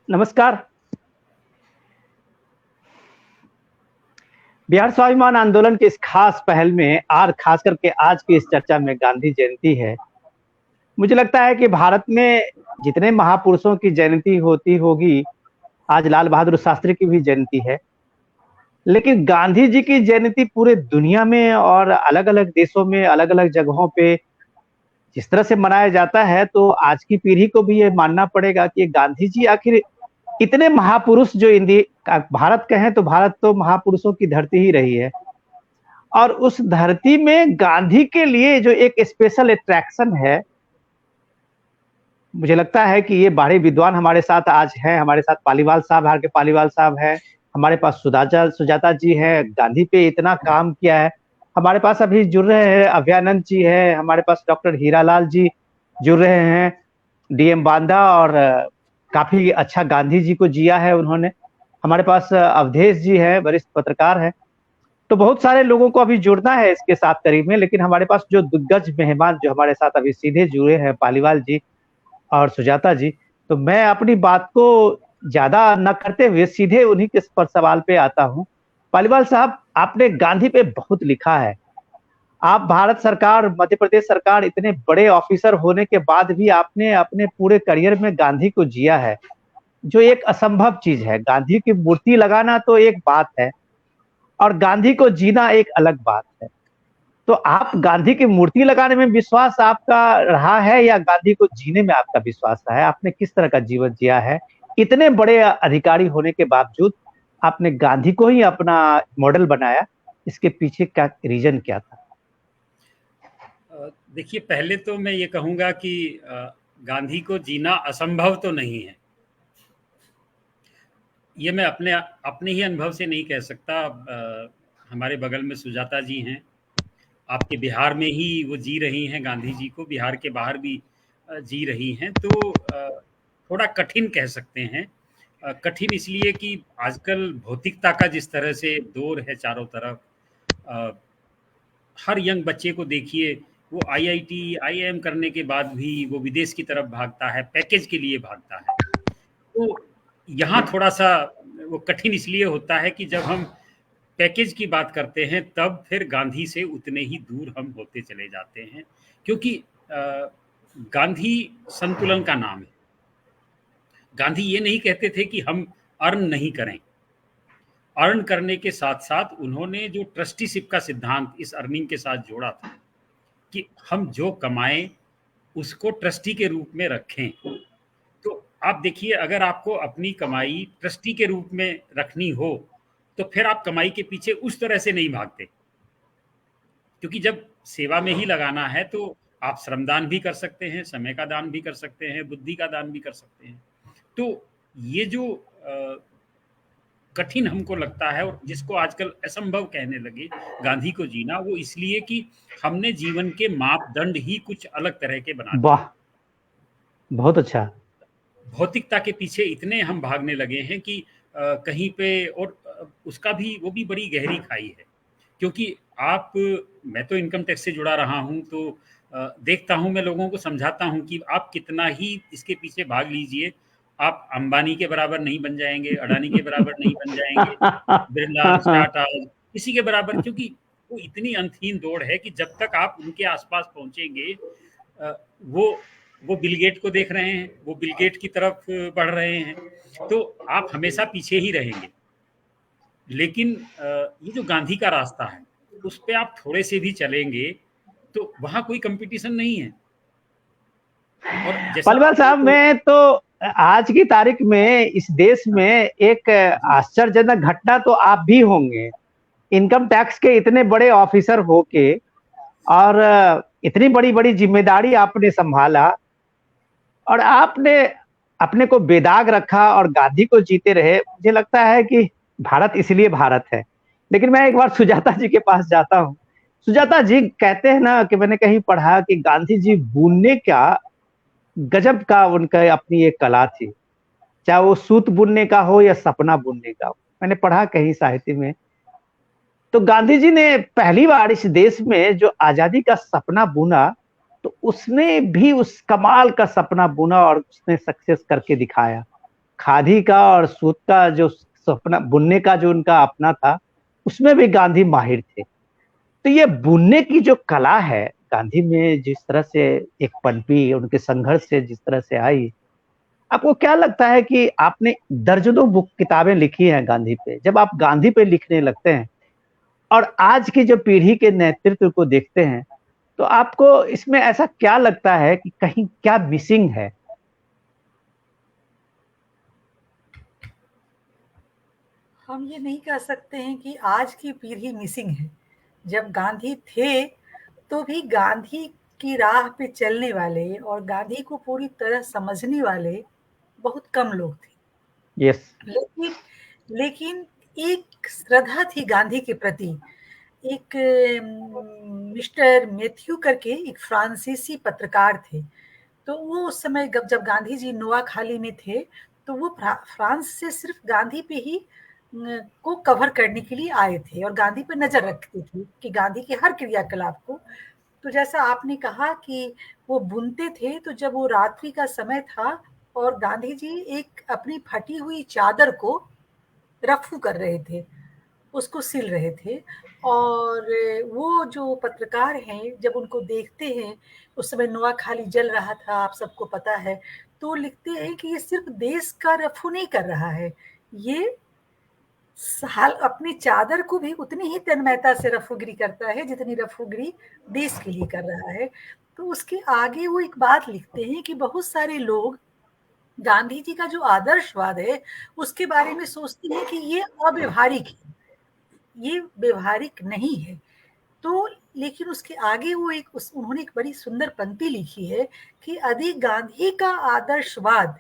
नमस्कार। बिहार स्वाभिमान आंदोलन की इस खास पहल में और खास करके आज की इस चर्चा में गांधी जयंती है। मुझे लगता है कि भारत में जितने महापुरुषों की जयंती होती होगी, आज लाल बहादुर शास्त्री की भी जयंती है। लेकिन गांधी जी की जयंती पूरे दुनिया में और अलग-अलग देशों में, अलग-अलग जगहों पे जिस तरह से मनाया जाता है, तो आज की पीढ़ी को भी ये मानना पड़ेगा कि गांधी जी आखिर इतने महापुरुष जो भारत कहें तो भारत तो महापुरुषों की धरती ही रही है। और उस धरती में गांधी के लिए जो एक स्पेशल अट्रैक्शन है, मुझे लगता है कि ये बड़े विद्वान हमारे साथ आज हैं। हमारे साथ पालीवाल साहब, बिहार के पालीवाल साहब हैं। हमारे पास सुजाता जी हैं, गांधी पे इतना काम किया है। हमारे पास अभी जुड़ रहे हैं अभयानंद जी हैं, हमारे पास डॉक्टर हीरालाल जी जुड़ रहे हैं, डीएम बांदा, और काफी अच्छा गांधी जी को जिया है उन्होंने। हमारे पास अवधेश जी हैं, वरिष्ठ पत्रकार हैं। तो बहुत सारे लोगों को अभी जुड़ना है इसके साथ करीब में, लेकिन हमारे पास जो दिग्गज मेहमान जो हमारे साथ अभी सीधे जुड़े हैं, पालीवाल जी और सुजाता जी, तो मैं अपनी बात को ज्यादा न करते हुए सीधे उन्हीं के पर सवाल पे आता हूँ। पालीवाल साहब, आपने गांधी पे बहुत लिखा है। आप भारत सरकार, मध्य प्रदेश सरकार, इतने बड़े ऑफिसर होने के बाद भी आपने अपने पूरे करियर में गांधी को जिया है, जो एक असंभव चीज है। गांधी की मूर्ति लगाना तो एक बात है और गांधी को जीना एक अलग बात है। तो आप गांधी की मूर्ति लगाने में विश्वास आपका रहा है या गांधी को जीने में आपका विश्वास रहा है? आपने किस तरह का जीवन जिया है? इतने बड़े अधिकारी होने के बावजूद आपने गांधी को ही अपना मॉडल बनाया, इसके पीछे क्या रीजन क्या था? देखिए, पहले तो मैं ये कहूँगा कि गांधी को जीना असंभव तो नहीं है। ये मैं अपने अपने ही अनुभव से नहीं कह सकता। हमारे बगल में सुजाता जी हैं, आपके बिहार में ही वो जी रही हैं गांधी जी को, बिहार के बाहर भी जी रही हैं। तो थोड़ा कठिन कह सकते हैं। कठिन इसलिए कि आजकल भौतिकता का जिस तरह से दौर है चारों तरफ, हर यंग बच्चे को देखिए, वो आईआईटी, आईआईएम करने के बाद भी वो विदेश की तरफ भागता है, पैकेज के लिए भागता है। तो यहाँ थोड़ा-सा वो कठिन इसलिए होता है कि जब हम पैकेज की बात करते हैं, तब फिर गांधी से उतने ही दूर हम होते चले जाते हैं, क्योंकि गांधी संतुलन का नाम है। गांधी ये नहीं कहते थे कि हम अर्न नहीं करें। अर्न करने के साथ-साथ उन्होंने जो ट्रस्टीशिप का सिद्धांत इस अर्निंग के साथ जोड़ा था, कि हम जो कमाएँ, उसको ट्रस्टी के रूप में रखें। तो आप देखिए, अगर आपको अपनी कमाई ट्रस्टी के रूप में रखनी हो, तो फिर आप कमाई के पीछे उस तरह से नहीं भागते। क्योंकि जब सेवा में ही लगाना है, तो आप श्रमदान भी कर सकते हैं, समय का दान भी कर सकते हैं, बुद्धि का दान भी कर सकते हैं। तो ये जो कठिन हमको लगता है और जिसको आजकल असंभव कहने लगे गांधी को जीना, वो इसलिए कि हमने जीवन के मापदंड ही कुछ अलग तरह के बना दिए। वाह! बहुत अच्छा। भौतिकता के पीछे इतने हम भागने लगे हैं कि कहीं पे, और उसका भी, वो भी बड़ी गहरी खाई है। क्योंकि मैं तो इनकम टैक्स से जुड़ा रहा हूँ, तो देखता हूँ, मैं लोगों को समझाता हूँ कि आप कितना ही इसके पीछे भाग लीजिए, आप अंबानी के बराबर नहीं बन जाएँगे, अडानी के बराबर नहीं बन जाएँगे, बिरला, टाटा, किसी के बराबर, क्योंकि वो इतनी अंतहीन दौड़ है कि जब तक आप उनके आस-पास पहुँचेंगे, वो बिल गेट को देख रहे हैं, वो बिल गेट की तरफ बढ़ रहे हैं, तो आप हमेशा पीछे ही रहेंगे। लेकिन ये जो गांधी का रास्ता है, उस पे आप थोड़े से भी चलेंगे, तो वहाँ कोई कॉम्पिटिशन नहीं है। और जैसा पालीवाल साहब, आपने मैं तो आज की तारीख में इस देश में एक जी, आश्चर्यजनक घटना तो आप भी होंगे। इनकम टैक्स के इतने बड़े ऑफिसर होके और इतनी बड़ी-बड़ी जिम्मेदारी आपने संभाला और आपने अपने को बेदाग रखा और गांधी को जीते रहे। मुझे लगता है कि भारत इसलिए भारत है। लेकिन मैं एक बार सुजाता जी के पास जाता हूँ। सुजाता जी कहते हैं ना कि मैंने कहीं पढ़ा कि गांधी जी बुनने का गजब का उनका अपनी एक कला थी। चाहे वो सूत बुनने का हो या सपना बुनने का हो। मैंने पढ़ा कहीं साहित्य में। तो गांधी जी ने पहली बार इस देश में जो आजादी का सपना बुना, तो उसने भी उस कमाल का सपना बुना और उसने सक्सेस करके दिखाया। खादी का और सूत का जो सपना बुनने का जो उनका अपना था, उसमें भी गांधी माहिर थे। तो ये बुनने की जो कला है गांधी में, जिस तरह से एक पनपी, उनके संघर्ष से जिस तरह से आई, आपको क्या लगता है कि आपने दर्जनों बुक किताबें लिखी हैं गांधी पे, जब आप गांधी पे लिखने लगते हैं और आज की जो पीढ़ी के नेतृत्व को देखते हैं, तो आपको इसमें ऐसा क्या लगता है कि कहीं क्या मिसिंग है? हम ये नहीं कह सकते हैं कि आज की पीढ़ी मिसिंग है। जब गांधी थे तो भी गांधी की राह पे चलने वाले और गांधी को पूरी तरह समझने वाले बहुत कम लोग थे। यस। लेकिन लेकिन एक श्रद्धा थी गांधी के प्रति। एक मिस्टर मैथ्यू करके एक फ्रांसीसी पत्रकार थे। तो वो उस समय जब गांधी जी नोआखाली में थे, तो वो फ्रांस से सिर्फ गांधी पे ही को कवर करने के लिए आए थे और गांधी पे नजर रखते थे कि गांधी के हर क्रियाकलाप को। तो जैसा आपने कहा कि वो बुनते थे, तो जब वो रात्रि का समय था और गांधी जी एक अपनी फटी हुई चादर को रफू कर रहे थे, उसको सिल रहे थे, और वो जो पत्रकार हैं जब उनको देखते हैं, उस समय नोआखाली जल रहा था, आप सबको पता है, तो लिखते हैं कि ये सिर्फ देश का रफू नहीं कर रहा है, ये हाल अपनी चादर को भी उतनी ही तन्मयता से रफूगिरी करता है जितनी रफूगिरी देश के लिए कर रहा है। तो उसके आगे वो एक बात लिखते हैं कि बहुत सारे लोग गांधी जी का जो आदर्शवाद है उसके बारे में सोचते हैं कि ये अव्यवहारिक है, ये व्यवहारिक नहीं है। तो लेकिन उसके आगे वो उन्होंने एक बड़ी सुंदर पंक्ति लिखी है कि यदि गांधी का आदर्शवाद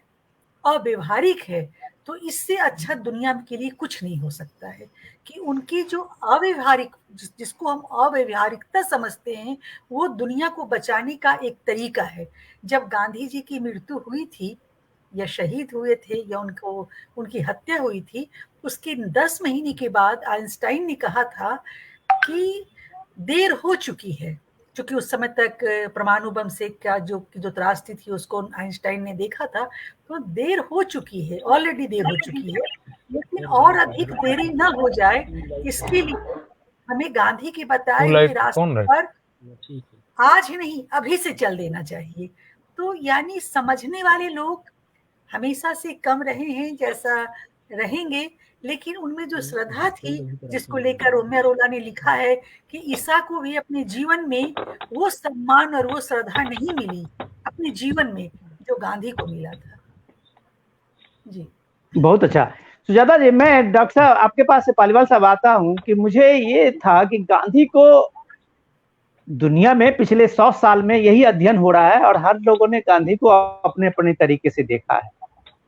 अव्यवहारिक है तो इससे अच्छा दुनिया के लिए कुछ नहीं हो सकता है। कि उनकी जो अव्यवहारिक, जिसको हम अव्यवहारिकता समझते हैं, वो दुनिया को बचाने का एक तरीका है। जब गांधी जी की मृत्यु हुई थी या शहीद हुए थे या उनकी हत्या हुई थी, उसके 10 महीने के बाद आइंस्टाइन ने कहा था कि देर हो चुकी है, क्योंकि उस समय तक परमाणु बम से क्या जो त्रासदी थी उसको आइंस्टाइन ने देखा था। तो देर हो चुकी है, ऑलरेडी देर हो चुकी है, लेकिन और अधिक देरी ना हो जाए, इसके लिए हमें गांधी के बताए हुए रास्ते पर आज ही नहीं अभी से चल देना चाहिए। तो यानी समझने वाले लोग हमेशा से कम रहे हैं, जैसा रहेंगे, लेकिन उनमें जो श्रद्धा थी, जिसको लेकर रोमियो रोला ने लिखा है कि ईसा को भी अपने जीवन में वो सम्मान और वो श्रद्धा नहीं मिली अपने जीवन में जो गांधी को मिला था। जी बहुत अच्छा। सुजाता जी, मैं डॉक्टर साहब आपके पास से पालीवाल साहब आता हूं कि मुझे ये था कि गांधी को दुनिया में पिछले 100 साल में यही अध्ययन हो रहा है और हर लोगों ने गांधी को अपने अपने तरीके से देखा है।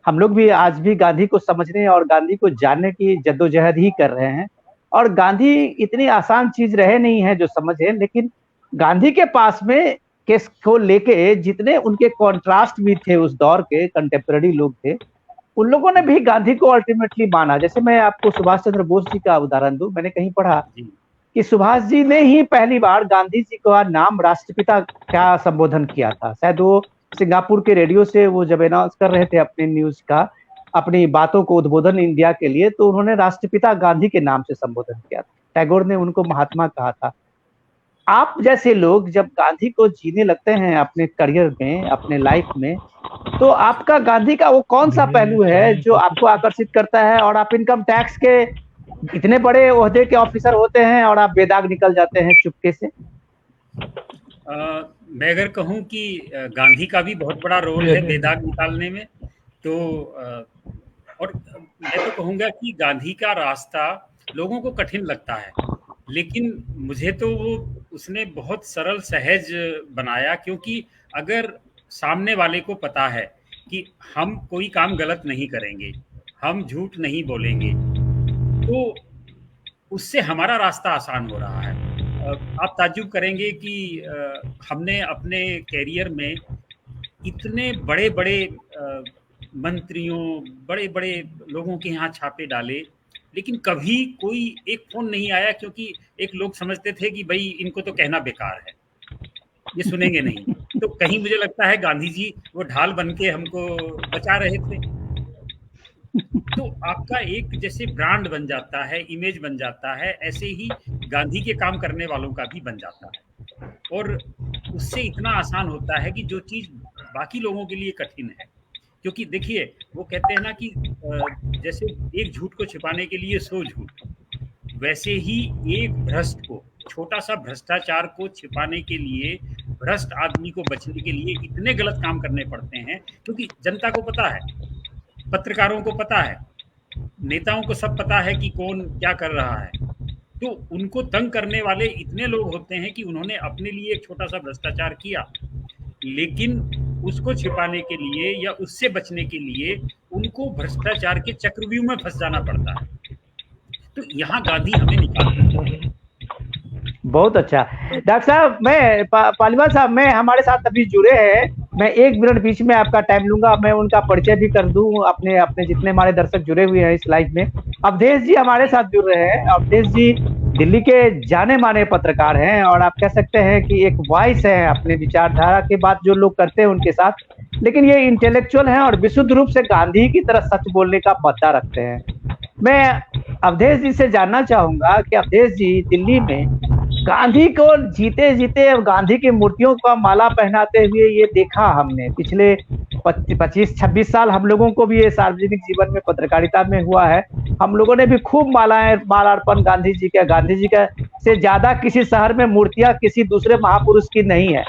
हम लोग भी आज भी गांधी को समझने और गांधी को जानने की जद्दोजहद ही कर रहे हैं। और गांधी इतनी आसान चीज रहे नहीं है जो समझे, लेकिन गांधी के पास में केस को लेके जितने उनके कॉन्ट्रास्ट भी थे, उस दौर के कंटेम्पररी लोग थे, उन लोगों ने भी गांधी को अल्टीमेटली माना। जैसे मैं आपको सुभाष चंद्र बोस जी का उदाहरण दूं, मैंने कहीं पढ़ा कि सुभाष जी ने ही पहली बार गांधी जी का नाम राष्ट्रपिता क्या संबोधन किया था। शायद वो सिंगापुर के रेडियो से वो जब अनाउंस कर रहे थे अपने न्यूज का, अपनी बातों को उद्बोधन इंडिया के लिए, तो उन्होंने राष्ट्रपिता गांधी के नाम से संबोधन किया था। टैगोर ने उनको महात्मा कहा था। आप जैसे लोग जब गांधी को जीने लगते हैं अपने करियर में, अपने लाइफ में, तो आपका गांधी का वो कौन सा पहलू है जो आपको आकर्षित करता है? और आप इनकम टैक्स के इतने बड़े ओहदे के ऑफिसर होते हैं और आप बेदाग निकल जाते हैं चुपके से। मैं अगर कहूं कि गांधी का भी बहुत बड़ा रोल है बेदाग निकालने में, तो और मैं तो कहूंगा कि गांधी का रास्ता लोगों को कठिन लगता है, लेकिन मुझे तो वो उसने बहुत सरल सहज बनाया, क्योंकि अगर सामने वाले को पता है कि हम कोई काम गलत नहीं करेंगे, हम झूठ नहीं बोलेंगे, तो उससे हमारा रास्ता आसान हो रहा है। आप ताज्जुब करेंगे कि हमने अपने कैरियर में इतने बड़े बड़े मंत्रियों, बड़े बड़े लोगों के यहाँ छापे डाले, लेकिन कभी कोई एक फोन नहीं आया, क्योंकि एक लोग समझते थे कि भाई इनको तो कहना बेकार है, ये सुनेंगे नहीं। तो कहीं मुझे लगता है गांधी जी वो ढाल बन के हमको बचा रहे थे। तो आपका एक जैसे ब्रांड बन जाता है, इमेज बन जाता है, ऐसे ही गांधी के काम करने वालों का भी बन जाता है। और उससे इतना आसान होता है कि जो चीज़ बाकी लोगों के लिए कठिन है, क्योंकि देखिए वो कहते हैं ना कि जैसे एक झूठ को छिपाने के लिए 100 झूठ, वैसे ही एक भ्रष्ट को, छोटा सा भ्रष्टाचार को छिपाने के लिए, भ्रष्ट आदमी को बचने के लिए इतने गलत काम करने पड़ते हैं, क्योंकि जनता को पता है, पत्रकारों को पता है, नेताओं को सब पता है कि कौन क्या कर रहा है। तो उनको तंग करने वाले इतने लोग होते हैं कि उन्होंने अपने लिए एक छोटा सा भ्रष्टाचार किया, लेकिन उसको छिपाने के लिए या उससे बचने के लिए उनको भ्रष्टाचार के चक्रव्यूह में फंस जाना पड़ता है। तो यहाँ गांधी हमें निकालते हैं। बहुत अच्छा डॉक्टर साहब, मैं पालीवाल साहब, मैं हमारे साथ अभी जुड़े हैं, मैं 1 मिनट बीच में आपका टाइम लूंगा, मैं उनका परिचय भी कर दूं, अपने अपने जितने हमारे दर्शक जुड़े हुए हैं इस लाइव में। अवधेश जी हमारे साथ जुड़ रहे हैं। अवधेश जी दिल्ली के जाने माने पत्रकार हैं और आप कह सकते हैं कि एक वॉइस है अपने विचारधारा के बात जो लोग करते हैं उनके साथ, लेकिन ये इंटेलेक्चुअल हैं और विशुद्ध रूप से गांधी की तरह सच बोलने का पता रखते हैं। मैं अवधेश जी से जानना चाहूंगा कि अवधेश जी, दिल्ली में गांधी को जीते जीते और गांधी की मूर्तियों का माला पहनाते हुए ये देखा हमने पिछले 25-26 साल, हम लोगों को भी ये सार्वजनिक जीवन में पत्रकारिता में हुआ है, हम लोगों ने भी खूब मालार्पण गांधी जी का से ज्यादा किसी शहर में मूर्तियां किसी दूसरे महापुरुष की नहीं है।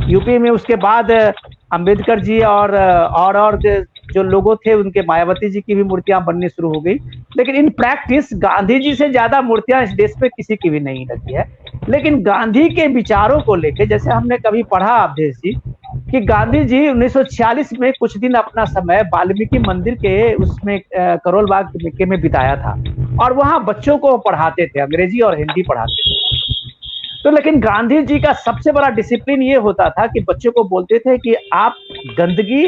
यूपी में उसके बाद अंबेडकर जी और जो लोगों थे उनके, मायावती जी की भी मूर्तियां बननी शुरू हो गई, लेकिन इन प्रैक्टिस गांधी जी से ज्यादा मूर्तियां इस देश पे किसी की भी नहीं लगी है। लेकिन गांधी के विचारों को लेकर, जैसे हमने कभी पढ़ा अवधेश जी कि गांधी जी 1946 में कुछ दिन अपना समय वाल्मीकि मंदिर के उसमें करोल बाग में बिताया था और वहां बच्चों को पढ़ाते थे, अंग्रेजी और हिंदी पढ़ाते थे। तो लेकिन गांधी जी का सबसे बड़ा डिसिप्लिन ये होता था कि बच्चों को बोलते थे कि आप गंदगी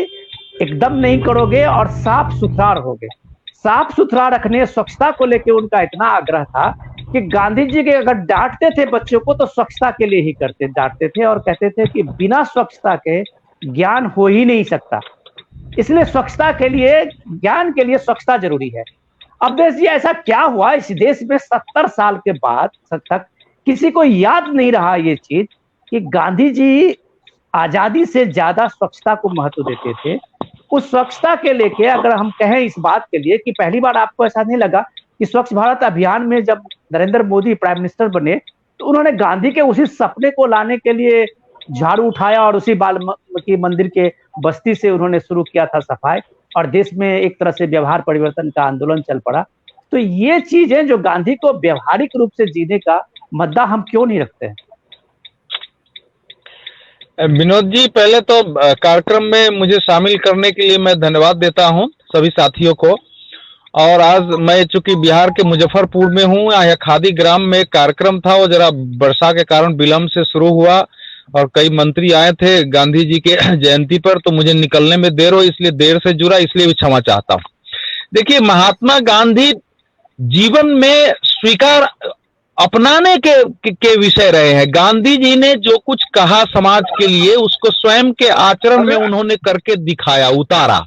एकदम नहीं करोगे और साफ सुथरा रहोगे। साफ सुथरा रखने, स्वच्छता को लेकर उनका इतना आग्रह था कि गांधी जी के अगर डांटते थे बच्चों को तो स्वच्छता के लिए ही डांटते थे और कहते थे कि बिना स्वच्छता के ज्ञान हो ही नहीं सकता, इसलिए स्वच्छता के लिए, ज्ञान के लिए स्वच्छता जरूरी है। अवधेश जी, ऐसा क्या हुआ इस देश में 70 साल के बाद तक किसी को याद नहीं रहा ये चीज कि गांधी जी आजादी से ज्यादा स्वच्छता को महत्व देते थे। उस स्वच्छता के लेके अगर हम कहें इस बात के लिए कि पहली बार आपको ऐसा नहीं लगा कि स्वच्छ भारत अभियान में जब नरेंद्र मोदी प्राइम मिनिस्टर बने तो उन्होंने गांधी के उसी सपने को लाने के लिए झाड़ू उठाया और उसी वाल्मीकि मंदिर के बस्ती से उन्होंने शुरू किया था सफाई, और देश में एक तरह से व्यवहार परिवर्तन का आंदोलन चल पड़ा। तो ये चीजें जो गांधी को व्यवहारिक रूप से जीने का मुद्दा हम क्यों नहीं रखते हैं? विनोद जी, पहले तो कार्यक्रम में मुझे शामिल करने के लिए मैं धन्यवाद देता हूं सभी साथियों को। और आज मैं चूंकि बिहार के मुजफ्फरपुर में हूं, यहाँ खादी ग्राम में एक कार्यक्रम था, वो जरा वर्षा के कारण विलंब से शुरू हुआ और कई मंत्री आए थे गांधी जी के जयंती पर, तो मुझे निकलने में देर हो, इसलिए देर से जुड़ा, इसलिए भी क्षमा चाहता हूं। देखिए, महात्मा गांधी जीवन में स्वीकार अपनाने के विषय रहे हैं। गांधी जी ने जो कुछ कहा समाज के लिए, उसको स्वयं के आचरण में उन्होंने करके दिखाया, उतारा।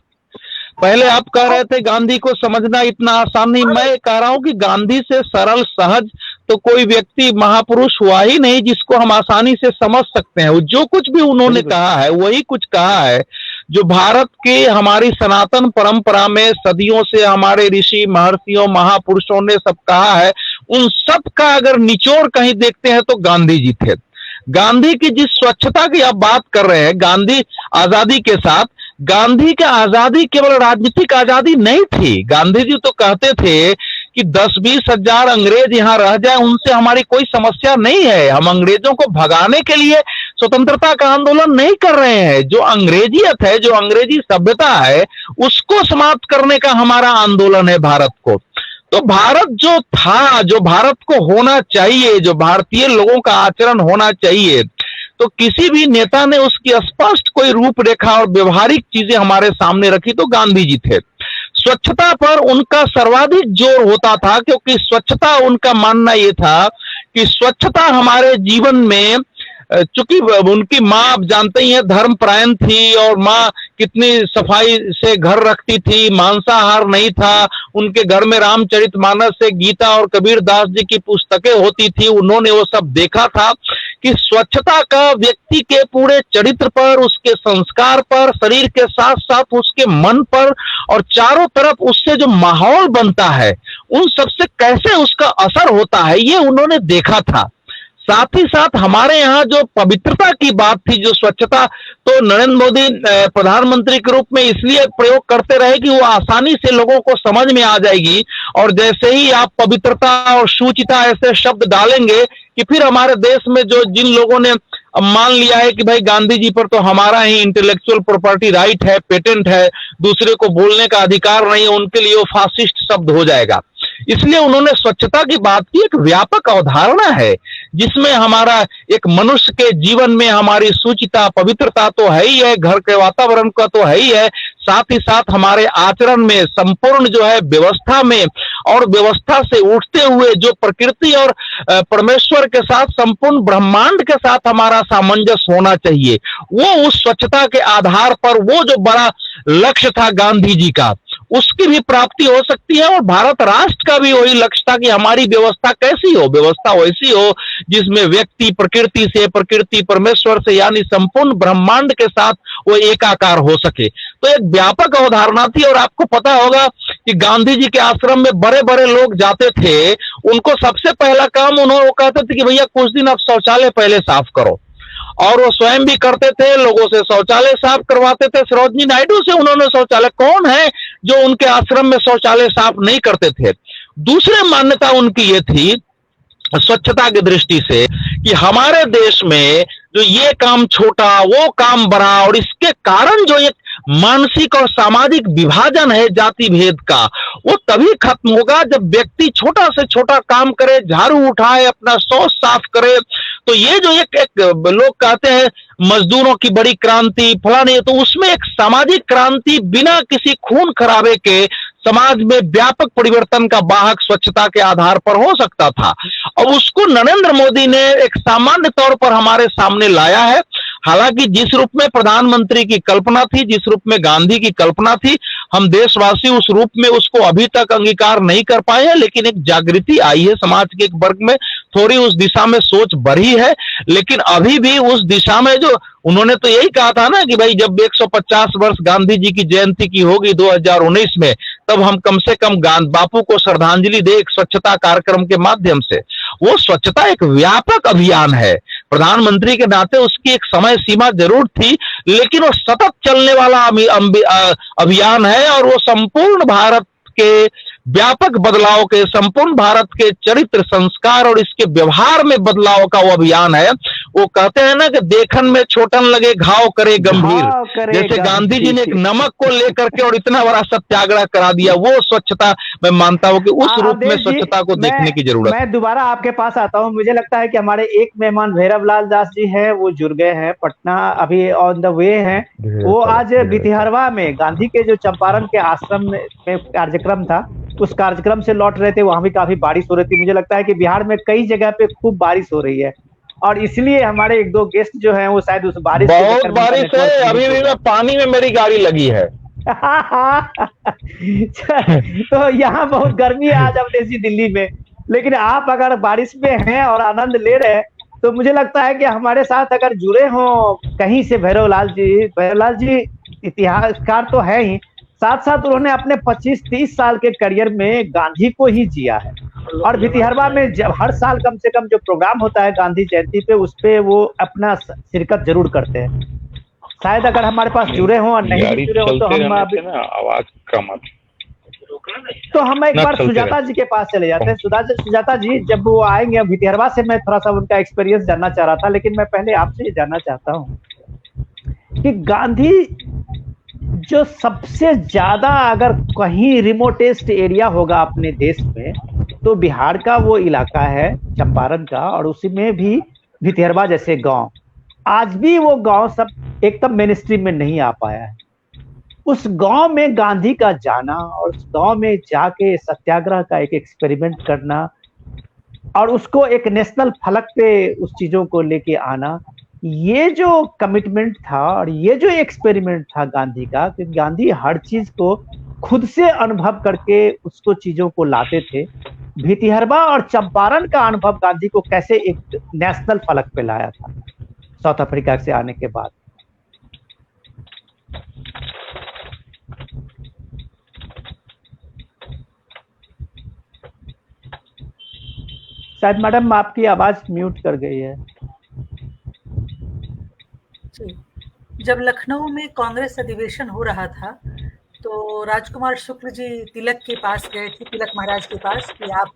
पहले आप कह रहे थे गांधी को समझना इतना आसान नहीं, मैं कह रहा हूं कि गांधी से सरल सहज तो कोई व्यक्ति महापुरुष हुआ ही नहीं जिसको हम आसानी से समझ सकते हैं। जो कुछ भी उन्होंने कहा है वही कुछ कहा है जो भारत के, हमारी सनातन परंपरा में सदियों से हमारे ऋषि महर्षियों महापुरुषों ने सब कहा है। उन सब का अगर निचोड़ कहीं देखते हैं तो गांधी जी थे। गांधी की जिस स्वच्छता की आप बात कर रहे हैं, गांधी आजादी के साथ, गांधी की आजादी केवल राजनीतिक आजादी नहीं थी। गांधी जी तो कहते थे कि 10-20 हजार अंग्रेज यहाँ रह जाए, उनसे हमारी कोई समस्या नहीं है। हम अंग्रेजों को भगाने के लिए स्वतंत्रता का आंदोलन नहीं कर रहे हैं। जो अंग्रेजियत है, जो अंग्रेजी सभ्यता है, उसको समाप्त करने का हमारा आंदोलन है भारत को। तो भारत जो था, जो भारत को होना चाहिए, जो भारतीय लोगों का आचरण होना चाहिए, तो किसी भी नेता ने उसकी स्पष्ट कोई रूपरेखा और व्यवहारिक चीजें हमारे सामने रखी तो गांधी जी थे। स्वच्छता पर उनका सर्वाधिक जोर होता था, क्योंकि स्वच्छता, उनका मानना यह था कि स्वच्छता हमारे जीवन में चूंकि उनकी माँ आप जानते ही हैं धर्मपरायण थी और माँ कितनी सफाई से घर रखती थी, मांसाहार नहीं था, उनके घर में रामचरितमानस से गीता और कबीर दास जी की पुस्तकें होती थी। उन्होंने वो सब देखा था कि स्वच्छता का व्यक्ति के पूरे चरित्र पर, उसके संस्कार पर, शरीर के साथ साथ उसके मन पर और चारों तरफ उससे जो माहौल बनता है उन सबसे कैसे उसका असर होता है, ये उन्होंने देखा था। साथ ही साथ हमारे यहाँ जो पवित्रता की बात थी, जो स्वच्छता, तो नरेंद्र मोदी प्रधानमंत्री के रूप में इसलिए प्रयोग करते रहे कि वो आसानी से लोगों को समझ में आ जाएगी। और जैसे ही आप पवित्रता और शुचिता ऐसे शब्द डालेंगे कि फिर हमारे देश में जो जिन लोगों ने मान लिया है कि भाई गांधी जी पर तो हमारा ही इंटेलेक्चुअल प्रॉपर्टी राइट है, पेटेंट है, दूसरे को बोलने का अधिकार नहीं है, उनके लिए वो फासिस्ट शब्द हो जाएगा। इसलिए उन्होंने स्वच्छता की बात की। एक व्यापक अवधारणा है जिसमें हमारा एक मनुष्य के जीवन में हमारी शुचिता, पवित्रता तो है ही है, घर के वातावरण का तो है ही है, साथ ही साथ हमारे आचरण में, संपूर्ण जो है व्यवस्था में, और व्यवस्था से उठते हुए जो प्रकृति और परमेश्वर के साथ, संपूर्ण ब्रह्मांड के साथ हमारा सामंजस्य होना चाहिए। वो उस स्वच्छता के आधार पर वो जो बड़ा लक्ष्य था गांधी जी का, उसकी भी प्राप्ति हो सकती है। और भारत राष्ट्र का भी वही लक्ष्य था कि हमारी व्यवस्था कैसी हो, व्यवस्था वैसी हो जिसमें व्यक्ति प्रकृति से, प्रकृति परमेश्वर से, यानी संपूर्ण ब्रह्मांड के साथ वो एकाकार हो सके। तो एक व्यापक अवधारणा थी। और आपको पता होगा कि गांधी जी के आश्रम में बड़े बड़े लोग जाते थे, उनको सबसे पहला काम वो कहते थे कि भैया कुछ दिन आप शौचालय पहले साफ करो, और वो स्वयं भी करते थे, लोगों से शौचालय साफ करवाते थे। सरोजिनी नायडू से उन्होंने शौचालय, कौन है जो उनके आश्रम में शौचालय साफ नहीं करते थे। दूसरी मान्यता उनकी ये थी स्वच्छता की दृष्टि से कि हमारे देश में जो ये काम छोटा, वो काम बड़ा, और इसके कारण जो एक मानसिक और सामाजिक विभाजन है जाति भेद का, वो तभी खत्म होगा जब व्यक्ति छोटा से छोटा काम करे, झाड़ू उठाए, अपना शौच साफ करे। तो ये जो एक लोग कहते हैं मजदूरों की बड़ी क्रांति फलाने, तो उसमें एक सामाजिक क्रांति बिना किसी खून खराबे के समाज में व्यापक परिवर्तन का वाहक स्वच्छता के आधार पर हो सकता था। अब उसको नरेंद्र मोदी ने एक सामान्य तौर पर हमारे सामने लाया है। हालांकि जिस रूप में प्रधानमंत्री की कल्पना थी, जिस रूप में गांधी की कल्पना थी, हम देशवासी उस रूप में उसको अभी तक अंगीकार नहीं कर पाए हैं। लेकिन एक जागृति आई है समाज के एक वर्ग में, थोड़ी उस दिशा में सोच बढ़ी है। लेकिन अभी भी उस दिशा में जो उन्होंने तो यही कहा था ना कि भाई जब 150 वर्ष गांधी जी की जयंती की होगी 2019 में, तब हम कम से कम बापू को श्रद्धांजलि दे एक स्वच्छता कार्यक्रम के माध्यम से। वो स्वच्छता एक व्यापक अभियान है। प्रधानमंत्री के नाते उसकी एक समय सीमा जरूर थी, लेकिन वो सतत चलने वाला अभियान है। और वो संपूर्ण भारत के व्यापक बदलाव के, संपूर्ण भारत के चरित्र, संस्कार और इसके व्यवहार में बदलाव का वो अभियान है। वो कहते हैं ना कि देखन में छोटन लगे घाव करे गंभीर, जैसे गांधी जी ने एक नमक को लेकर के और इतना बड़ा सत्याग्रह करा दिया, वो स्वच्छता मैं मानता हूँ कि उस रूप में स्वच्छता को देखने की जरूरत है। मैं दोबारा आपके पास आता हूँ। मुझे लगता है कि हमारे एक मेहमान भैरव लाल दास जी हैं, वो जुड़ गए हैं पटना, अभी ऑन द वे हैं। वो आज भितिहरवा में गांधी के जो चंपारण के आश्रम में कार्यक्रम था, उस कार्यक्रम से लौट रहे थे। वहां भी काफी बारिश हो रही थी। मुझे लगता है कि बिहार में कई जगह पे खूब बारिश हो रही है, और इसलिए हमारे एक दो गेस्ट जो हैं वो शायद उस बारिश, बहुत बारिश है। अभी भी मैं पानी में मेरी गाड़ी लगी है। तो यहाँ बहुत गर्मी है आज अवधेश जी दिल्ली में, लेकिन आप अगर बारिश में हैं और आनंद ले रहे हैं, तो मुझे लगता है कि हमारे साथ अगर जुड़े हों कहीं से भैरव लाल जी इतिहासकार तो है ही, साथ साथ उन्होंने अपने 25-30 साल के करियर में गांधी को ही जिया है। और भितिहरवा में जब हर साल कम से कम जो प्रोग्राम होता है गांधी जयंती पे, उस पे वो अपना शिरकत जरूर करते हैं। शायद अगर हमारे पास जुड़े हों और नहीं भी जुड़े हों तो हम आवाज कम आती, तो हम एक बार सुजाता जी के पास चले जाते हैं। सुजाता जी जब वो आएंगे, भितिहरवा से मैं थोड़ा सा उनका एक्सपीरियंस जानना चाह रहा था, लेकिन मैं पहले आपसे ये जानना चाहता हूँ कि गांधी जो सबसे ज्यादा अगर कहीं रिमोटेस्ट एरिया होगा अपने देश में, तो बिहार का वो इलाका है चंपारण का, और उसी में भी भितिहरवा जैसे गांव। आज भी वो गांव सब एकदम मेन स्ट्रीम में नहीं आ पाया है। उस गांव में गांधी का जाना और उस गांव में जाके सत्याग्रह का एक एक्सपेरिमेंट करना और उसको एक नेशनल फलक पे उस चीजों को लेके आना, ये जो कमिटमेंट था और ये जो एक्सपेरिमेंट था गांधी का, कि गांधी हर चीज को खुद से अनुभव करके उसको चीजों को लाते थे। भितिहरवा और चंपारण का अनुभव गांधी को कैसे एक नेशनल फलक पे लाया था साउथ अफ्रीका से आने के बाद। शायद मैडम आपकी आवाज म्यूट कर गई है। जब लखनऊ में कांग्रेस अधिवेशन हो रहा था तो राजकुमार शुक्ल जी तिलक के पास गए थे, तिलक महाराज के पास, कि आप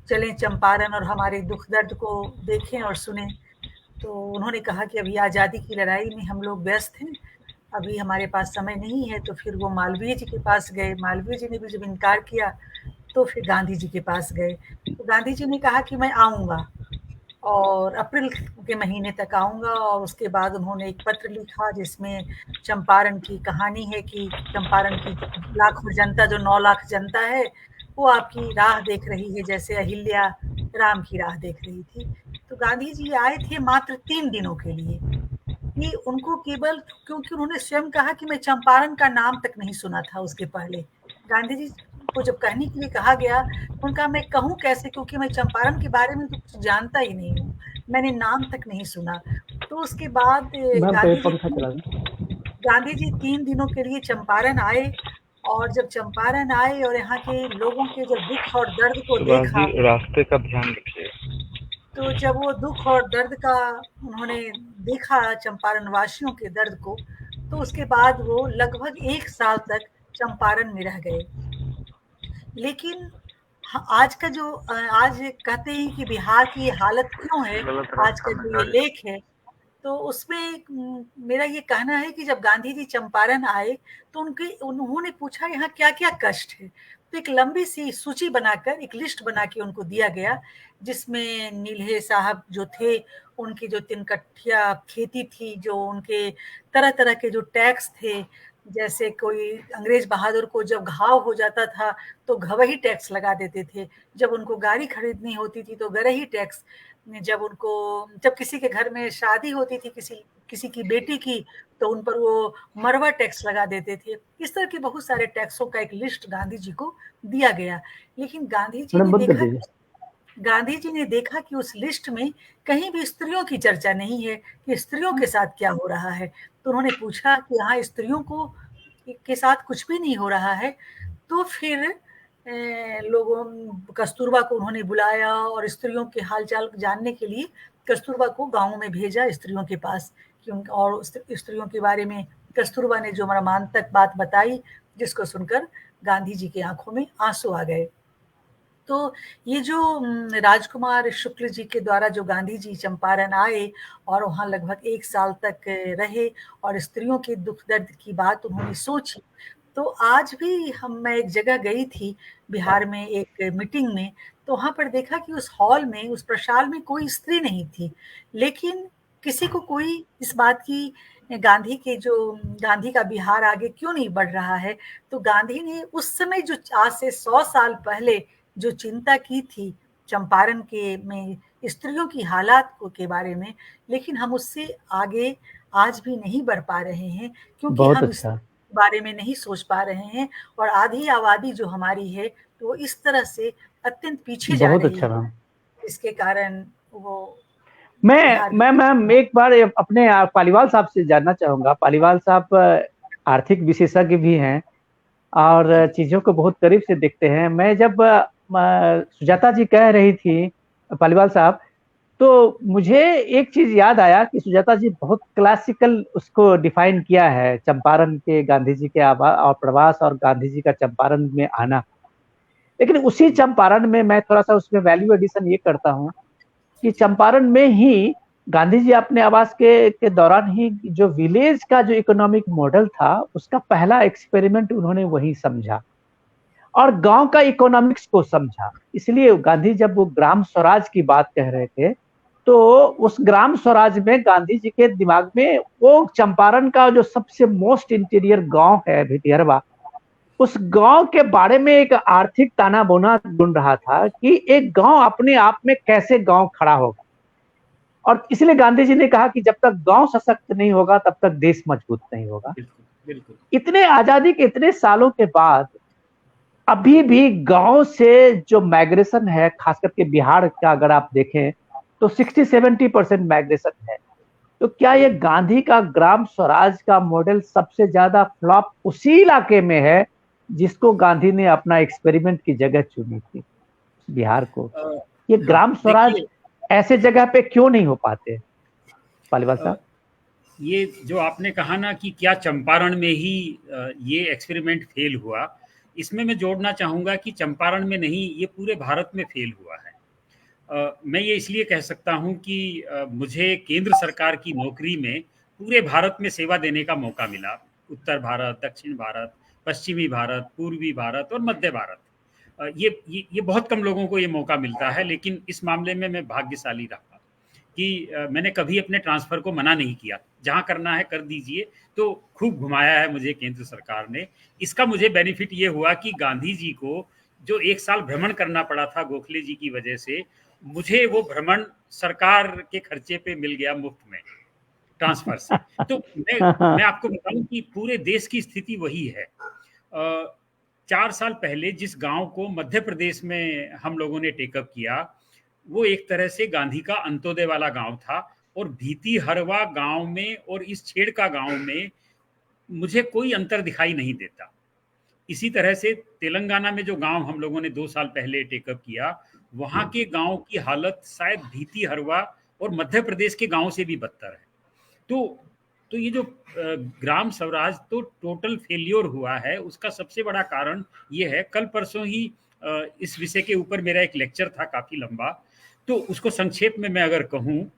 चलें चंपारण और हमारे दुख दर्द को देखें और सुने। तो उन्होंने कहा कि अभी आज़ादी की लड़ाई में हम लोग व्यस्त हैं, अभी हमारे पास समय नहीं है। तो फिर वो मालवीय जी के पास गए। मालवीय जी ने भी जब इनकार किया तो फिर गांधी जी के पास गए। तो गांधी जी ने कहा कि मैं आऊँगा और अप्रैल के महीने तक आऊँगा। और उसके बाद उन्होंने एक पत्र लिखा जिसमें चंपारण की कहानी है कि चंपारण की लाखों जनता, जो 9 लाख जनता है, वो आपकी राह देख रही है जैसे अहिल्या राम की राह देख रही थी। तो गांधी जी आए थे मात्र 3 दिनों के लिए, कि उनको केवल, क्योंकि उन्होंने स्वयं कहा कि मैं चंपारण का नाम तक नहीं सुना था उसके पहले। गांधी जी को जब कहने के लिए कहा गया, उनका मैं कहूँ कैसे, क्योंकि मैं चंपारण के बारे में तो कुछ जानता ही नहीं हूँ, मैंने नाम तक नहीं सुना। तो उसके बाद गांधी जी 3 दिनों के लिए चंपारण आए। और जब चंपारण आए और यहाँ के लोगों के जब दुख और दर्द को देखा, रास्ते का ध्यान रखिए। तो जब वो दुख और दर्द का उन्होंने देखा, चंपारण वासियों के दर्द को, तो उसके बाद वो लगभग 1 साल तक चंपारण में रह गए। लेकिन आज का जो आज कहते हैं कि बिहार की हालत क्यों है, आज का जो ये लेख है, तो उसमें मेरा ये कहना है कि जब गांधी जी चंपारण आए तो उन्होंने पूछा यहाँ क्या क्या कष्ट है। तो एक लंबी सी सूची बनाकर, एक लिस्ट बना के उनको दिया गया, जिसमें नील्हे साहब जो थे, उनकी जो 3 कट्ठिया खेती थी, जो उनके तरह तरह के जो टैक्स थे, जैसे कोई अंग्रेज बहादुर को जब घाव हो जाता था तो घवही टैक्स लगा देते थे, जब उनको गाड़ी खरीदनी होती थी तो गरही टैक्स, जब किसी के घर में शादी होती थी किसी की बेटी की, तो उन पर वो मरवा टैक्स लगा देते थे। इस तरह के बहुत सारे टैक्सों का एक लिस्ट गांधी जी को दिया गया। लेकिन गांधी जी ने देखा कि उस लिस्ट में कहीं भी स्त्रियों की चर्चा नहीं है, कि स्त्रियों के साथ क्या हो रहा है। तो उन्होंने पूछा कि यहाँ स्त्रियों के साथ कुछ भी नहीं हो रहा है। तो फिर लोगों कस्तूरबा को उन्होंने बुलाया और स्त्रियों के हालचाल जानने के लिए कस्तूरबा को गाँव में भेजा, स्त्रियों के पास, और स्त्रियों के बारे में कस्तूरबा ने जो मर्मांतक बात बताई, जिसको सुनकर गांधी जी की आंखों में आंसू आ गए। तो ये जो राजकुमार शुक्ल जी के द्वारा जो गांधी जी चंपारण आए और वहाँ लगभग 1 साल तक रहे और स्त्रियों के दुख दर्द की बात उन्होंने सोची, तो आज भी मैं एक जगह गई थी बिहार में एक मीटिंग में, तो वहाँ पर देखा कि उस हॉल में, उस प्रशाल में कोई स्त्री नहीं थी। लेकिन किसी को कोई इस बात की, गांधी का बिहार आगे क्यों नहीं बढ़ रहा है। तो गांधी ने उस समय जो आज से 100 साल पहले जो चिंता की थी चंपारण में स्त्रियों की हालात के बारे में, लेकिन हम उससे आगे आज भी नहीं बढ़ पा रहे हैं, क्योंकि हम इस बारे में नहीं सोच पा रहे हैं। और आधी आबादी जो हमारी है तो वो इस तरह से अत्यंत पीछे जा रही है, इसके कारण वो मैं एक बार अपने पालीवाल साहब से जानना चाहूंगा। पालीवाल साहब आर्थिक विशेषज्ञ भी हैं और चीजों को बहुत करीब से देखते हैं। मैं जब सुजाता जी कह रही थी पालीवाल साहब, तो मुझे एक चीज याद आया कि सुजाता जी बहुत क्लासिकल उसको डिफाइन किया है, चंपारण के गांधी जी के और प्रवास और गांधी जी का चंपारण में आना। लेकिन उसी चंपारण में मैं थोड़ा सा उसमें वैल्यू एडिशन ये करता हूँ कि चंपारण में ही गांधी जी अपने आवास के दौरान ही जो विलेज का जो इकोनॉमिक मॉडल था, उसका पहला एक्सपेरिमेंट उन्होंने वही समझा और गांव का इकोनॉमिक्स को समझा। इसलिए गांधी जब वो ग्राम स्वराज की बात कह रहे थे, तो उस ग्राम स्वराज में गांधी जी के दिमाग में वो चंपारण का जो सबसे मोस्ट इंटीरियर गांव है भितिहरवा, उस गांव के बारे में एक आर्थिक ताना बोना ढूंढ रहा था कि एक गांव अपने आप में कैसे गांव खड़ा होगा। और इसलिए गांधी जी ने कहा कि जब तक गांव सशक्त नहीं होगा तब तक देश मजबूत नहीं होगा। बिल्कुल बिल्कुल। इतने आजादी के इतने सालों के बाद अभी भी गांव से जो माइग्रेशन है, खास करके बिहार का अगर आप देखें तो 60-70% माइग्रेशन है। तो क्या ये गांधी का ग्राम स्वराज का मॉडल सबसे ज्यादा फ्लॉप उसी इलाके में है जिसको गांधी ने अपना एक्सपेरिमेंट की जगह चुनी थी, बिहार को? ये ग्राम स्वराज ऐसे जगह पे क्यों नहीं हो पाते पालीवाल साहब? ये जो आपने कहा ना कि क्या चंपारण में ही ये एक्सपेरिमेंट फेल हुआ, इसमें मैं जोड़ना चाहूँगा कि चंपारण में नहीं, ये पूरे भारत में फेल हुआ है। मैं ये इसलिए कह सकता हूँ कि मुझे केंद्र सरकार की नौकरी में पूरे भारत में सेवा देने का मौका मिला। उत्तर भारत, दक्षिण भारत, पश्चिमी भारत, पूर्वी भारत और मध्य भारत। ये बहुत कम लोगों को ये मौका मिलता है, लेकिन इस मामले में मैं भाग्यशाली रहा कि मैंने कभी अपने ट्रांसफ़र को मना नहीं किया। जहाँ करना है कर दीजिए। तो खूब घुमाया है मुझे केंद्र सरकार ने। इसका मुझे बेनिफिट ये हुआ कि गांधी जी को जो 1 साल भ्रमण करना पड़ा था गोखले जी की वजह से, मुझे वो भ्रमण सरकार के खर्चे पे मिल गया मुफ्त में ट्रांसफ़र से। तो मैं आपको बताऊं कि पूरे देश की स्थिति वही है। 4 साल पहले जिस गांव को मध्य प्रदेश में हम लोगों ने टेकअप किया, वो एक तरह से गांधी का अंत्योदय वाला गांव था। और भीती हरवा गांव में और इस छेड़का गांव में मुझे कोई अंतर दिखाई नहीं देता। इसी तरह से तेलंगाना में जो गांव हम लोगों ने 2 साल पहले टेकअप किया, वहां के गांव की हालत शायद भीती हरवा और मध्य प्रदेश के गांव से भी बदतर है। तो ये जो ग्राम स्वराज तो टोटल फेल्योर हुआ है, उसका सबसे बड़ा कारण ये है। कल परसों ही इस विषय के ऊपर मेरा एक लेक्चर था काफ़ी लंबा, तो उसको संक्षेप में मैं अगर कहूँ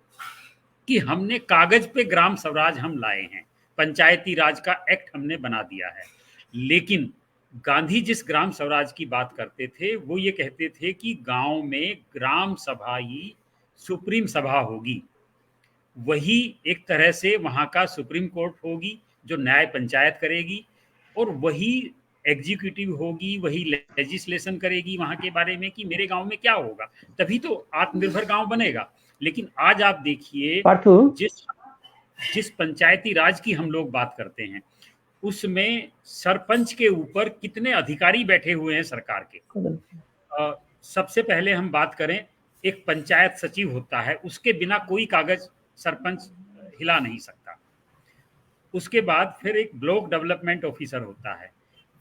कि हमने कागज पे ग्राम स्वराज हम लाए हैं, पंचायती राज का एक्ट हमने बना दिया है, लेकिन गांधी जिस ग्राम स्वराज की बात करते थे वो ये कहते थे कि गांव में ग्राम सभा ही सुप्रीम सभा होगी, वही एक तरह से वहाँ का सुप्रीम कोर्ट होगी जो न्याय पंचायत करेगी, और वही एग्जीक्यूटिव होगी, वही लेजिस्लेशन करेगी वहाँ के बारे में कि मेरे गांव में क्या होगा, तभी तो आत्मनिर्भर गांव बनेगा। लेकिन आज आप देखिए जिस पंचायती राज की हम लोग बात करते हैं, उसमें सरपंच के ऊपर कितने अधिकारी बैठे हुए हैं सरकार के। सबसे पहले हम बात करें, एक पंचायत सचिव होता है, उसके बिना कोई कागज सरपंच हिला नहीं सकता। उसके बाद फिर एक ब्लॉक डेवलपमेंट ऑफिसर होता है,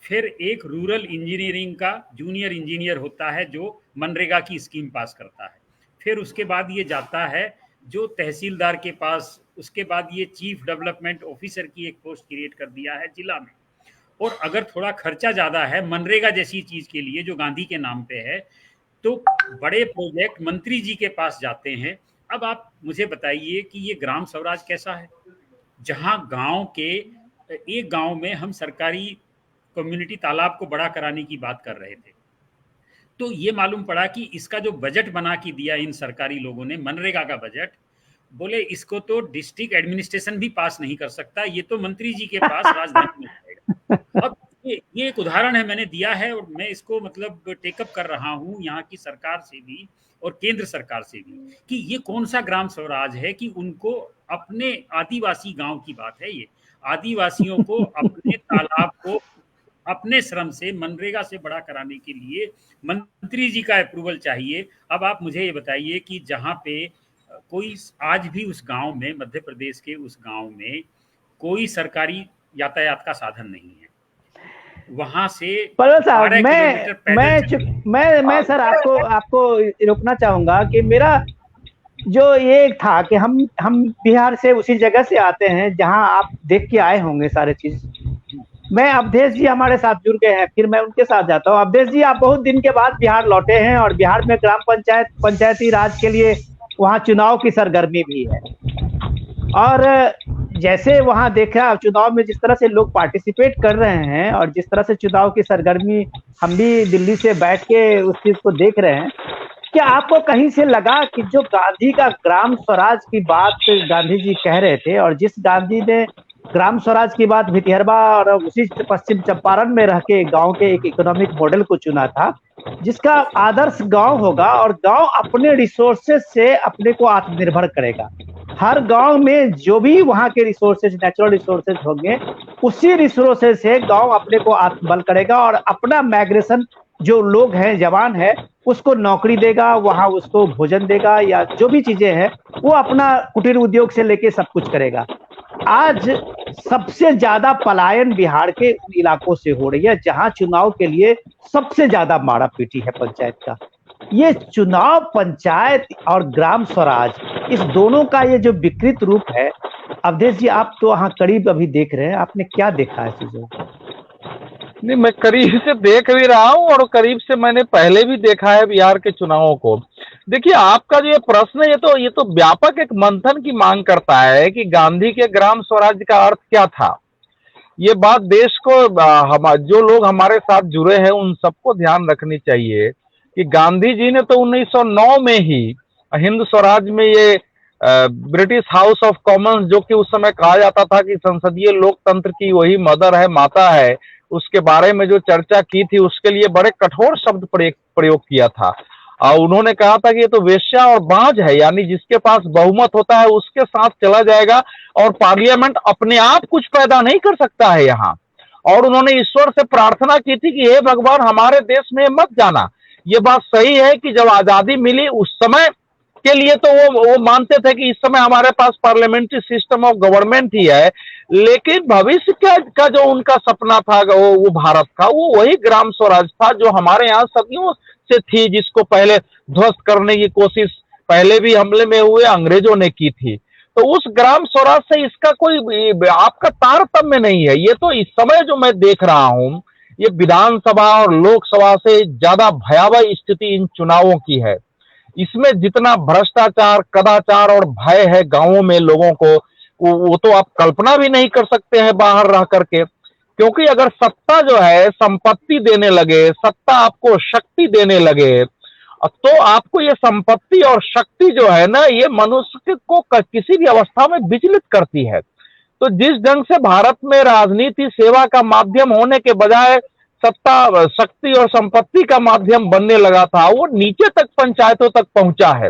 फिर एक रूरल इंजीनियरिंग का जूनियर इंजीनियर होता है जो मनरेगा की स्कीम पास करता है, फिर उसके बाद ये जाता है जो तहसीलदार के पास, उसके बाद ये चीफ डेवलपमेंट ऑफिसर की एक पोस्ट क्रिएट कर दिया है जिला में। और अगर थोड़ा खर्चा ज़्यादा है मनरेगा जैसी चीज़ के लिए जो गांधी के नाम पे है, तो बड़े प्रोजेक्ट मंत्री जी के पास जाते हैं। अब आप मुझे बताइए कि ये ग्राम स्वराज कैसा है, जहां गांव के एक गांव में हम सरकारी कम्युनिटी तालाब को बड़ा कराने की बात कर रहे थे, तो ये मालूम पड़ा कि इसका जो बजट बना के दिया इन सरकारी लोगों ने, मनरेगा का बजट, बोले इसको तो डिस्ट्रिक्ट एडमिनिस्ट्रेशन भी पास नहीं कर सकता, ये तो मंत्री जी के पास राजधानी में जाएगा। अब ये एक उदाहरण है मैंने दिया है, और मैं इसको मतलब टेकअप कर रहा हूँ यहाँ की सरकार से भी और केंद्र सरकार से भी कि ये कौन सा ग्राम स्वराज है कि उनको अपने आदिवासी गांव की बात है, ये आदिवासियों को अपने तालाब को अपने श्रम से मनरेगा से बड़ा कराने के लिए मंत्री जी का अप्रूवल चाहिए। अब आप मुझे ये बताइए कि जहाँ पे कोई आज भी उस गांव में, मध्य प्रदेश के उस गांव में कोई सरकारी यातायात का साधन नहीं है, वहां से मैं सर आपको रोकना चाहूंगा कि मेरा जो ये था कि हम बिहार से उसी जगह से आते हैं जहां आप देख के आए होंगे सारे चीज। मैं अवधेश जी हमारे साथ जुड़ गए हैं, फिर मैं उनके साथ जाता हूँ। अवधेश जी, आप बहुत दिन के बाद बिहार लौटे हैं और बिहार में ग्राम पंचायती राज के लिए वहाँ चुनाव की सरगर्मी भी है, और जैसे वहाँ देखा चुनाव में जिस तरह से लोग पार्टिसिपेट कर रहे हैं और जिस तरह से चुनाव की सरगर्मी हम भी दिल्ली से बैठ के उस चीज को देख रहे हैं, क्या आपको कहीं से लगा कि जो गांधी का ग्राम स्वराज की बात गांधी जी कह रहे थे और जिस गांधी ने ग्राम स्वराज की बात भितिहरवा और उसी पश्चिम चंपारण में रह के गाँव के एक इकोनॉमिक मॉडल को चुना था, जिसका आदर्श गांव होगा और गांव अपने रिसोर्सेज से अपने को आत्मनिर्भर करेगा। हर गांव में जो भी वहां के रिसोर्सेज, नेचुरल रिसोर्सेज होंगे, उसी रिसोर्सेज से गांव अपने को आत्मबल करेगा और अपना माइग्रेशन, जो लोग हैं, जवान है, उसको नौकरी देगा, वहां उसको भोजन देगा, या जो भी चीजें हैं वो अपना कुटीर उद्योग से लेके सब कुछ करेगा। आज सबसे ज्यादा पलायन बिहार के उन इलाकों से हो रही है जहां चुनाव के लिए सबसे ज्यादा मारा पीटी है पंचायत का। ये चुनाव, पंचायत और ग्राम स्वराज, इस दोनों का ये जो विकृत रूप है। अवधेश जी, आप तो वहां करीब अभी देख रहे हैं, आपने क्या देखा है चीजों को? नहीं, मैं करीब से देख भी रहा हूँ और करीब से मैंने पहले भी देखा है बिहार के चुनावों को। देखिए, आपका जो ये प्रश्न है, ये तो व्यापक एक मंथन की मांग करता है कि गांधी के ग्राम स्वराज का अर्थ क्या था। ये बात देश को, हम जो लोग हमारे साथ जुड़े हैं उन सबको ध्यान रखनी चाहिए कि गांधी जी ने तो 1909 में ही हिंद स्वराज में ये ब्रिटिश हाउस ऑफ कॉमन्स, जो कि उस समय कहा जाता था कि संसदीय लोकतंत्र की वही मदर है, माता है, उसके बारे में जो चर्चा की थी, उसके लिए बड़े कठोर शब्द प्रयोग किया था। और उन्होंने कहा था कि ये तो वेश्या और बांझ है, यानी जिसके पास बहुमत होता है उसके साथ चला जाएगा और पार्लियामेंट अपने आप कुछ पैदा नहीं कर सकता है यहाँ। और उन्होंने ईश्वर से प्रार्थना की थी कि हे भगवान, हमारे देश में मत जाना। ये बात सही है कि जब आजादी मिली उस समय के लिए तो वो मानते थे कि इस समय हमारे पास पार्लियामेंट्री सिस्टम ऑफ गवर्नमेंट ही है, लेकिन भविष्य का जो उनका सपना था वो भारत का, वो वही ग्राम स्वराज था जो हमारे यहाँ सदियों से थी, जिसको पहले ध्वस्त करने की कोशिश पहले भी हमले में हुए अंग्रेजों ने की थी। तो उस ग्राम स्वराज से इसका कोई आपका तारतम्य नहीं है। ये तो इस समय जो मैं देख रहा हूँ, ये विधानसभा और लोकसभा से ज्यादा भयावह स्थिति इन चुनावों की है। इसमें जितना भ्रष्टाचार, कदाचार और भय है गांवों में लोगों को, वो तो आप कल्पना भी नहीं कर सकते हैं बाहर रह करके। क्योंकि अगर सत्ता जो है संपत्ति देने लगे, सत्ता आपको शक्ति देने लगे, तो आपको ये संपत्ति और शक्ति जो है ना, ये मनुष्य को किसी भी अवस्था में विचलित करती है। तो जिस ढंग से भारत में राजनीति सेवा का माध्यम होने के बजाय सत्ता, शक्ति और संपत्ति का माध्यम बनने लगा था, वो नीचे तक, पंचायतों तक पहुंचा है।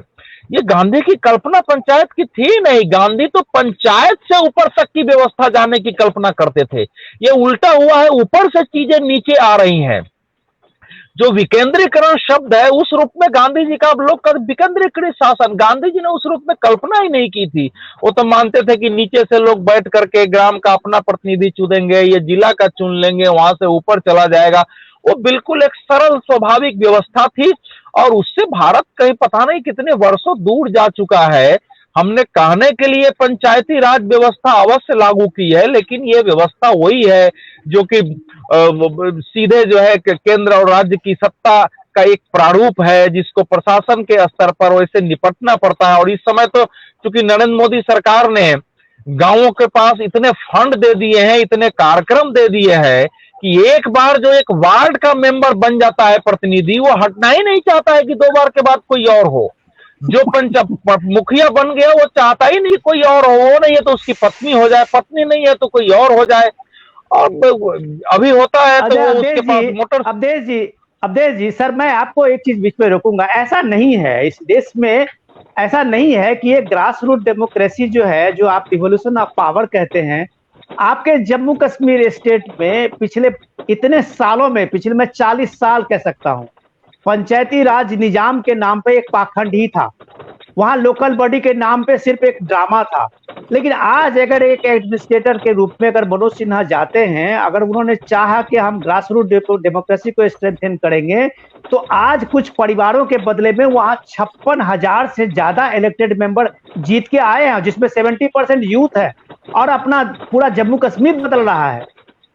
ये गांधी की कल्पना पंचायत की थी नहीं। गांधी तो पंचायत से ऊपर तक की व्यवस्था जाने की कल्पना करते थे। ये उल्टा हुआ है, ऊपर से चीजें नीचे आ रही हैं। जो विकेंद्रीकरण शब्द है, उस रूप में गांधी जी का अब लोग विकेंद्रीकृत शासन, गांधी जी ने उस रूप में कल्पना ही नहीं की थी। वो तो मानते थे कि नीचे से लोग बैठ करके ग्राम का अपना प्रतिनिधि चुनेंगे, ये जिला का चुन लेंगे, वहां से ऊपर चला जाएगा। वो बिल्कुल एक सरल स्वाभाविक व्यवस्था थी और उससे भारत कहीं पता नहीं कितने वर्षों दूर जा चुका है। हमने कहने के लिए पंचायती राज व्यवस्था अवश्य लागू की है, लेकिन ये व्यवस्था वही है जो कि सीधे जो है केंद्र और राज्य की सत्ता का एक प्रारूप है, जिसको प्रशासन के स्तर पर वैसे निपटना पड़ता है। और इस समय तो चूंकि नरेंद्र मोदी सरकार ने गांवों के पास इतने फंड दे दिए हैं, इतने कार्यक्रम दे दिए हैं कि एक बार जो एक वार्ड का मेंबर बन जाता है प्रतिनिधि, वो हटना ही नहीं चाहता है कि 2 बार के बाद कोई और हो। जो मुखिया बन गया वो चाहता ही नहीं कोई और हो, वो नहीं है तो उसकी पत्नी हो जाए, पत्नी नहीं है तो कोई और हो जाए। और अभी होता है तो वो उसके पास मोटर। अवधेश जी सर, मैं आपको एक चीज बीच में रोकूंगा। ऐसा नहीं है, इस देश में ऐसा नहीं है कि ये ग्रास रूट डेमोक्रेसी जो है, जो आप रिवोल्यूशन ऑफ पावर कहते हैं, आपके जम्मू कश्मीर स्टेट में पिछले इतने सालों में, पिछले मैं 40 साल कह सकता हूं, पंचायती राज निजाम के नाम पे एक पाखंड ही था। वहां लोकल बॉडी के नाम पे सिर्फ एक ड्रामा था। लेकिन आज अगर एक एडमिनिस्ट्रेटर के रूप में अगर मनोज सिन्हा जाते हैं, अगर उन्होंने चाहा कि हम ग्रास रूट डेमोक्रेसी को स्ट्रेंथन करेंगे, तो आज कुछ परिवारों के बदले में वहां 56,000 से ज्यादा इलेक्टेड मेंबर जीत के आए हैं, जिसमें 70% यूथ है और अपना पूरा जम्मू कश्मीर बदल रहा है।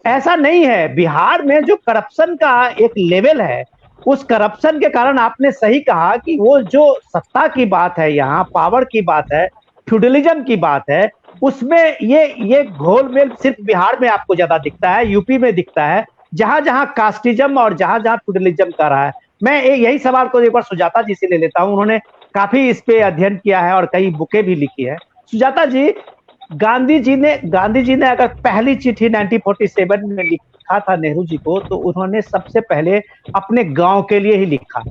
ऐसा नहीं है। बिहार में जो करप्शन का एक लेवल है, उस करप्शन के कारण आपने सही कहा कि वो जो सत्ता की बात है, यहाँ पावर की बात है, फ्यूडलिज्म की बात है, उसमें ये घोलमेल सिर्फ बिहार में आपको ज्यादा दिखता है, यूपी में दिखता है, जहां जहां कास्टिज्म और जहां जहां फ्यूडलिज्म कर रहा है। मैं यही सवाल को एक बार सुजाता जी से ले लेता हूं। उन्होंने काफी इस पे अध्ययन किया है और कई बुकें भी लिखी है। सुजाता जी, गांधी जी ने अगर पहली चिट्ठी 1947 में लिखा था नेहरू जी को, तो उन्होंने सबसे पहले अपने गांव के लिए ही लिखा।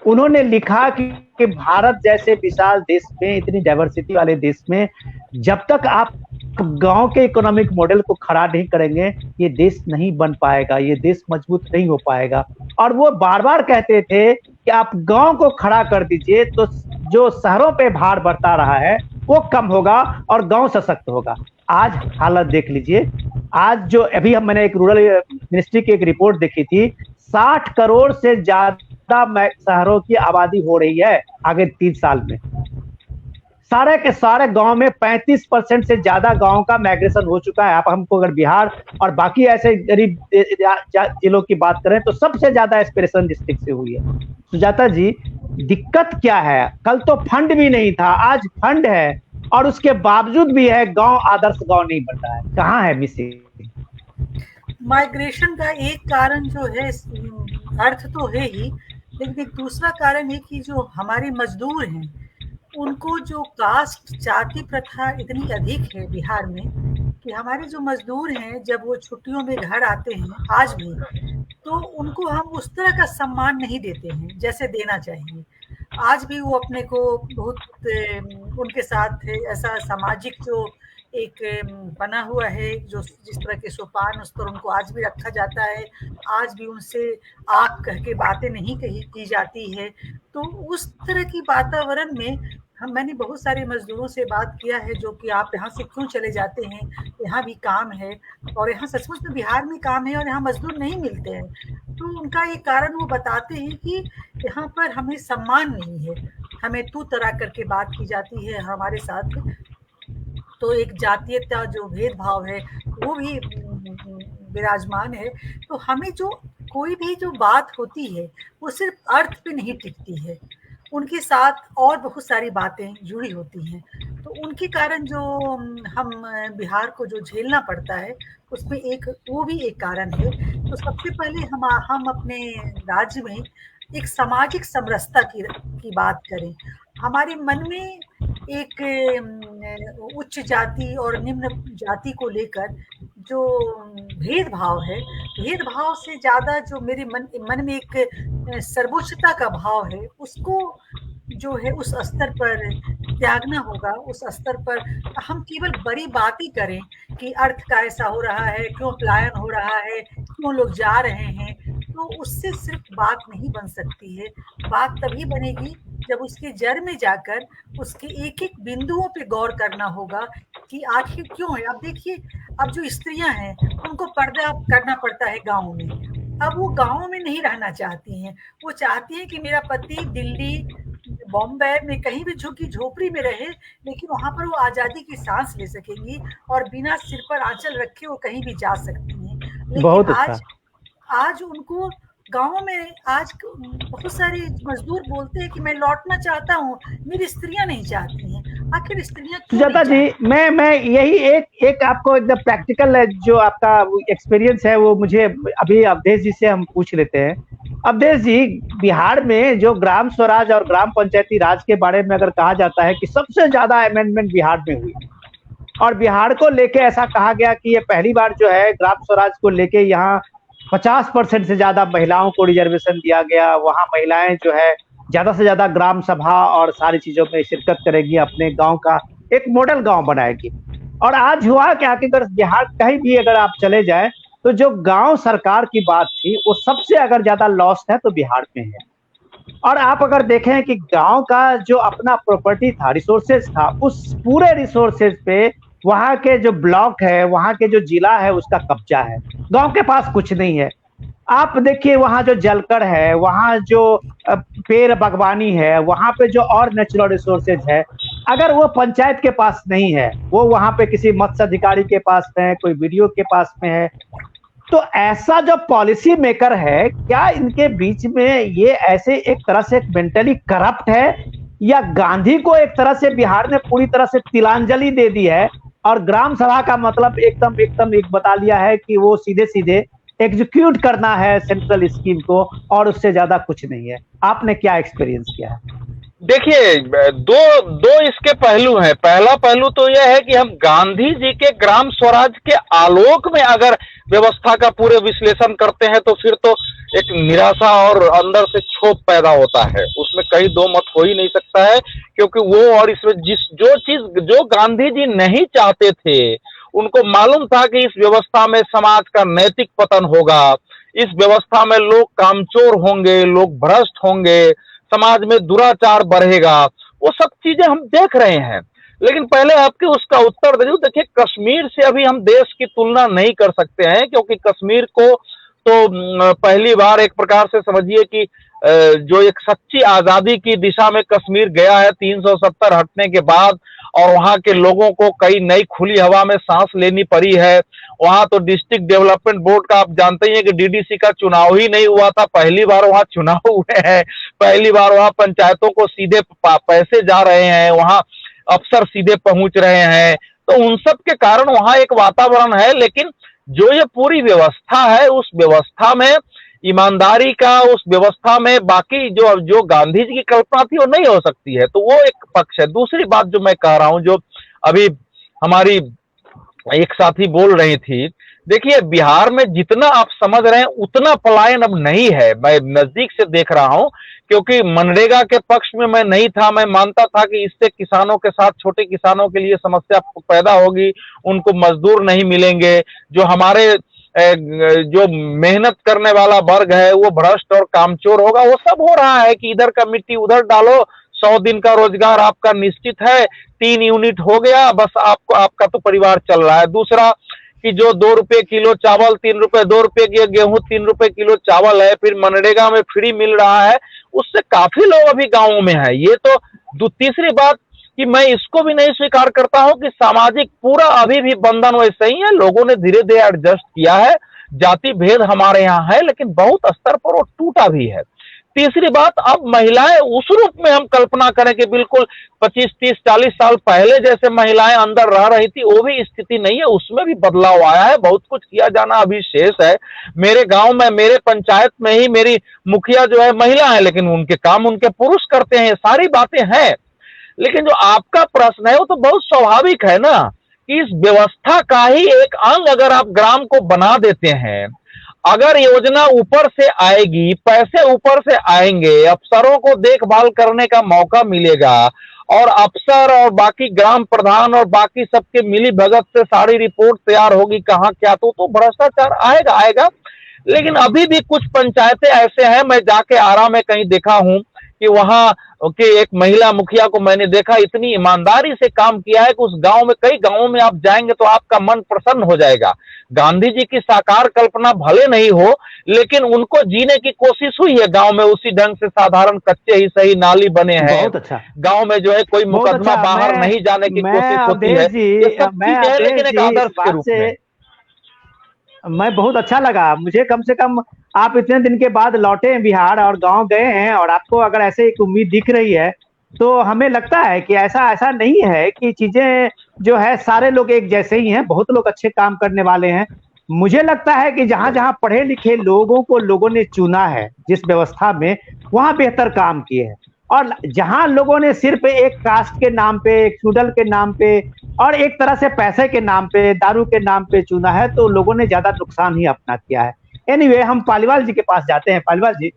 उन्होंने लिखा कि भारत जैसे विशाल देश में, इतनी डाइवर्सिटी वाले देश में, जब तक आप गांव के इकोनॉमिक मॉडल को खड़ा नहीं करेंगे, ये देश नहीं बन पाएगा, ये देश मजबूत नहीं हो पाएगा। और वो बार बार कहते थे कि आप गांव को खड़ा कर दीजिए तो जो शहरों पे भार बढ़ता रहा है वो कम होगा और गांव सशक्त होगा। आज हालत देख लीजिए, आज जो अभी मैंने एक रूरल मिनिस्ट्री की एक रिपोर्ट देखी थी, 60 करोड़ से ज्यादा शहरों की आबादी हो रही है आगे 3 साल में। सारे के सारे गांव में 35% से ज्यादा गांव का माइग्रेशन हो चुका है। आप हमको अगर बिहार और बाकी ऐसे गरीब जिलों की बात करें तो सबसे ज्यादा एस्पिरेशन डिस्ट्रिक्ट से हुई है। सुजाता जी, दिक्कत क्या है? कल तो फंड भी नहीं था, आज फंड है और उसके बावजूद भी है गांव आदर्श गांव नहीं बन रहा है। कहाँ है मिसिंग? माइग्रेशन का एक कारण जो है, अर्थ तो है ही, लेकिन एक दूसरा कारण है कि जो हमारे मजदूर हैं उनको जो कास्ट जाति प्रथा इतनी अधिक है बिहार में कि हमारे जो मजदूर हैं जब वो छुट्टियों में घर आते हैं आज भी, तो उनको हम उस तरह का सम्मान नहीं देते हैं जैसे देना चाहिए। आज भी वो अपने को बहुत उनके साथ ऐसा सामाजिक जो एक बना हुआ है, जो जिस तरह के सोपान उस पर उनको आज भी रखा जाता है, आज भी उनसे आप कह के बातें नहीं की जाती है। तो उस तरह की वातावरण में मैंने बहुत सारे मजदूरों से बात किया है जो कि आप यहाँ से क्यों चले जाते हैं, यहाँ भी काम है और यहाँ सचमुच में बिहार में काम है और यहाँ मजदूर नहीं मिलते हैं। तो उनका एक कारण वो बताते हैं कि यहाँ पर हमें सम्मान नहीं है, हमें तू तरा करके बात की जाती है हमारे साथ। तो एक जातीयता जो भेदभाव है वो भी विराजमान है। तो हमें जो कोई भी जो बात होती है वो सिर्फ अर्थ पे नहीं टिकती है, उनके साथ और बहुत सारी बातें जुड़ी होती हैं। तो उनके कारण जो हम बिहार को जो झेलना पड़ता है उसमें एक वो भी एक कारण है। तो सबसे पहले हम अपने राज्य में एक सामाजिक समरसता की बात करें। हमारे मन में एक उच्च जाति और निम्न जाति को लेकर जो भेदभाव है, भेदभाव से ज्यादा जो मेरे मन में एक सर्वोच्चता का भाव है, उसको जो है उस स्तर पर त्यागना होगा। उस स्तर पर हम केवल बड़ी बातें करें कि अर्थ का ऐसा हो रहा है, क्यों पलायन हो रहा है, क्यों लोग जा रहे हैं, तो उससे सिर्फ बात नहीं बन सकती है। बात तभी बनेगी जब उसके जड़ में जाकर उसके एक एक बिंदुओं पे गौर करना होगा कि आखिर क्यों है। अब देखिए, अब जो स्त्रियां हैं उनको पर्दा करना पड़ता है गाँव में। अब वो गाँव में नहीं रहना चाहती हैं, वो चाहती हैं कि मेरा पति दिल्ली बॉम्बे में कहीं भी झुकी झोपड़ी में रहे, लेकिन वहां पर वो आजादी की सांस ले सकेंगी और बिना सिर पर आंचल रखे वो कहीं भी जा सकती हैं। लेकिन आज उनको गाँव में आज बहुत सारे मजदूर बोलते हैं कि मैं लौटना चाहता हूँ, मेरी स्त्रियां नहीं चाहती हैं। आखिर स्त्रियां क्यों? सुजाता जी, मैं यही एक आपको एकदम प्रैक्टिकल जो आपका एक्सपीरियंस है वो मुझे अभी अवधेश जी से हम पूछ लेते हैं। अवधेश जी, बिहार में जो ग्राम स्वराज और ग्राम पंचायती राज के बारे में अगर कहा जाता है कि सबसे ज्यादा अमेंडमेंट बिहार में हुई और बिहार को लेके ऐसा कहा गया कि ये पहली बार जो है ग्राम स्वराज को लेके यहाँ 50% से ज्यादा महिलाओं को रिजर्वेशन दिया गया। वहां महिलाएं जो है ज्यादा से ज्यादा ग्राम सभा और सारी चीजों में शिरकत करेगी, अपने गांव का एक मॉडल गांव बनाएगी। और आज हुआ क्या कि अगर बिहार कहीं भी अगर आप चले जाएं तो जो गांव सरकार की बात थी वो सबसे अगर ज्यादा लॉस्ट है तो बिहार में है। और आप अगर देखें कि गांव का जो अपना प्रॉपर्टी था, रिसोर्सेज था, उस पूरे रिसोर्सेज पे वहां के जो ब्लॉक है, वहां के जो जिला है उसका कब्जा है, गांव के पास कुछ नहीं है। आप देखिए वहां जो जलकर है, वहां जो पेड़ बागवानी है, वहां पे जो और नेचुरल रिसोर्सेज है, अगर वो पंचायत के पास नहीं है, वो वहां पे किसी मत्स्य अधिकारी के पास है, कोई वीडियो के पास में है, तो ऐसा जो पॉलिसी मेकर है, क्या इनके बीच में ये ऐसे एक तरह से मेंटली करप्ट है या गांधी को एक तरह से बिहार ने पूरी तरह से तिलांजलि दे दी है और ग्राम सभा का मतलब एकदम एक बता लिया है कि वो सीधे सीधे एग्जीक्यूट करना है सेंट्रल स्कीम को और उससे ज्यादा कुछ नहीं है? आपने क्या एक्सपीरियंस किया है? देखिए, दो इसके पहलू हैं। पहला पहलू तो यह है कि हम गांधी जी के ग्राम स्वराज के आलोक में अगर व्यवस्था का पूरे विश्लेषण करते हैं तो फिर तो एक निराशा और अंदर से क्षोभ पैदा होता है। उसमें कहीं दो मत हो ही नहीं सकता है, क्योंकि वो और इसमें जो गांधी जी नहीं चाहते थे, उनको मालूम था कि इस व्यवस्था में समाज का नैतिक पतन होगा, इस व्यवस्था में लोग कामचोर होंगे, लोग भ्रष्ट होंगे, समाज में दुराचार बढ़ेगा, वो सब चीजें हम देख रहे हैं। लेकिन पहले आपके उसका उत्तर दे दूं। देखिए, कश्मीर से अभी हम देश की तुलना नहीं कर सकते हैं, क्योंकि कश्मीर को तो पहली बार एक प्रकार से समझिए कि जो एक सच्ची आजादी की दिशा में कश्मीर गया है 370 हटने के बाद, और वहां के लोगों को कई नई खुली हवा में सांस लेनी पड़ी है। वहां तो डिस्ट्रिक्ट डेवलपमेंट बोर्ड का आप जानते ही हैं कि डीडीसी का चुनाव ही नहीं हुआ था, पहली बार वहां चुनाव हुए हैं, पहली बार वहां पंचायतों को सीधे पैसे जा रहे हैं, वहां अफसर सीधे पहुंच रहे हैं। तो उन सब के कारण वहां एक वातावरण है, लेकिन जो ये पूरी व्यवस्था है, उस व्यवस्था में ईमानदारी का, उस व्यवस्था में बाकी जो गांधी जी की कल्पना थी वो नहीं हो सकती है। तो वो एक पक्ष है। दूसरी बात जो मैं कह रहा हूं, जो अभी हमारी एक साथी बोल रही थी, देखिए बिहार में जितना आप समझ रहे हैं उतना पलायन अब नहीं है। मैं नजदीक से देख रहा हूं, क्योंकि मनरेगा के पक्ष में मैं नहीं था। मैं मानता था कि इससे किसानों के साथ छोटे किसानों के लिए समस्या पैदा होगी, उनको मजदूर नहीं मिलेंगे, जो हमारे जो मेहनत करने वाला वर्ग है वो भ्रष्ट और कामचोर होगा। वो सब हो रहा है कि इधर का मिट्टी उधर डालो, 100 दिन का रोजगार आपका निश्चित है, 3 यूनिट हो गया, बस आपका तो परिवार चल रहा है। दूसरा कि जो 2 रुपए किलो चावल, 3 रुपए 2 रुपए की गेहूं, 3 रुपए किलो चावल है, फिर मनरेगा में फ्री मिल रहा है, उससे काफी लोग अभी गांवों में है। ये तो तीसरी बात कि मैं इसको भी नहीं स्वीकार करता हूं कि सामाजिक पूरा अभी भी बंधन वैसे ही है, लोगों ने धीरे धीरे एडजस्ट किया है। जाति भेद हमारे यहाँ है, लेकिन बहुत स्तर पर वो टूटा भी है। तीसरी बात, अब महिलाएं उस रूप में हम कल्पना करें कि बिल्कुल 25, 30, 40 साल पहले जैसे महिलाएं अंदर रह रही थी, वो भी स्थिति नहीं है, उसमें भी बदलाव आया है। बहुत कुछ किया जाना अभी शेष है। मेरे गांव में, मेरे पंचायत में ही मेरी मुखिया जो है महिला है, लेकिन उनके काम उनके पुरुष करते हैं। सारी बातें हैं, लेकिन जो आपका प्रश्न है वो तो बहुत स्वाभाविक है ना, कि इस व्यवस्था का ही एक अंग अगर आप ग्राम को बना देते हैं, अगर योजना ऊपर से आएगी, पैसे ऊपर से आएंगे, अफसरों को देखभाल करने का मौका मिलेगा, और अफसर और बाकी ग्राम प्रधान और बाकी सबके मिली भगत से सारी रिपोर्ट तैयार होगी कहाँ क्या, तो भ्रष्टाचार आएगा। लेकिन अभी भी कुछ पंचायतें ऐसे हैं, मैं जाके आरा में कहीं देखा हूं कि वहां के एक महिला मुखिया को मैंने देखा, इतनी ईमानदारी से काम किया है कि उस गांव में, कई गांवों में आप जाएंगे तो आपका मन प्रसन्न हो जाएगा। गांधी जी की साकार कल्पना भले नहीं हो, लेकिन उनको जीने की कोशिश हुई है गांव में, उसी ढंग से साधारण कच्चे ही सही नाली बने हैं। बहुत अच्छा। गांव में जो है कोई मुकदमा बाहर नहीं जाने की कोशिश होती है। ये सब चीजें हैं, लेकिन एक आदर्श के रूप में मैं बहुत अच्छा लगा मुझे। कम से कम आप इतने दिन के बाद लौटे हैं बिहार और गांव गए हैं, और आपको अगर ऐसे एक उम्मीद दिख रही है, तो हमें लगता है कि ऐसा नहीं है कि चीजें जो है सारे लोग एक जैसे ही हैं। बहुत लोग अच्छे काम करने वाले हैं। मुझे लगता है कि जहां जहां पढ़े लिखे लोगों को लोगों ने चुना है जिस व्यवस्था में, वहां बेहतर काम किए हैं। और जहां लोगों ने सिर्फ एक कास्ट के नाम पे, एक फ्यूडल के नाम पे और एक तरह से पैसे के नाम पे, दारू के नाम पे चुना है, तो लोगों ने ज्यादा नुकसान ही अपना किया है। एनीवे, हम पालीवाल जी के पास जाते हैं। पालीवाल जी,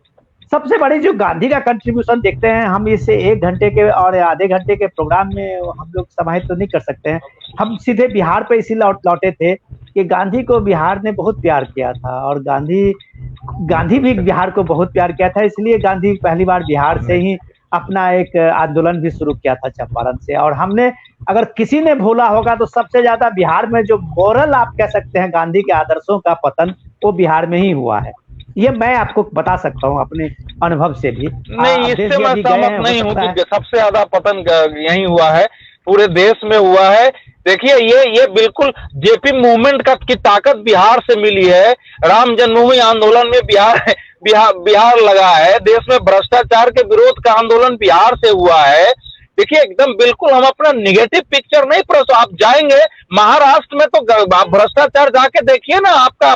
सबसे बड़ी जो गांधी का कंट्रीब्यूशन देखते हैं हम, इससे 1 घंटे के और आधे घंटे के प्रोग्राम में हम लोग समाहित तो नहीं कर सकते हैं। हम सीधे बिहार पे इसी लौटे थे कि गांधी को बिहार ने बहुत प्यार किया था, और गांधी भी बिहार को बहुत प्यार किया था। इसलिए गांधी पहली बार बिहार से ही अपना एक आंदोलन भी शुरू किया था, चंपारण से। और हमने, अगर किसी ने भूला होगा तो सबसे ज्यादा बिहार में जो मोरल आप कह सकते हैं गांधी के आदर्शों का पतन, वो बिहार में ही हुआ है। ये मैं आपको बता सकता हूँ अपने अनुभव से भी। नहीं, इससे मैं सहमत नहीं हूँ कि सबसे ज्यादा पतन यही हुआ है, पूरे देश में हुआ है। देखिए, ये बिल्कुल जेपी मूवमेंट की ताकत बिहार से मिली है। राम जन्मभूमि आंदोलन में बिहार लगा है। देश में भ्रष्टाचार के विरोध का आंदोलन बिहार से हुआ है। देखिए, एकदम बिल्कुल हम अपना निगेटिव पिक्चर नहीं, पर आप जाएंगे महाराष्ट्र में तो आप भ्रष्टाचार जाके देखिए ना, आपका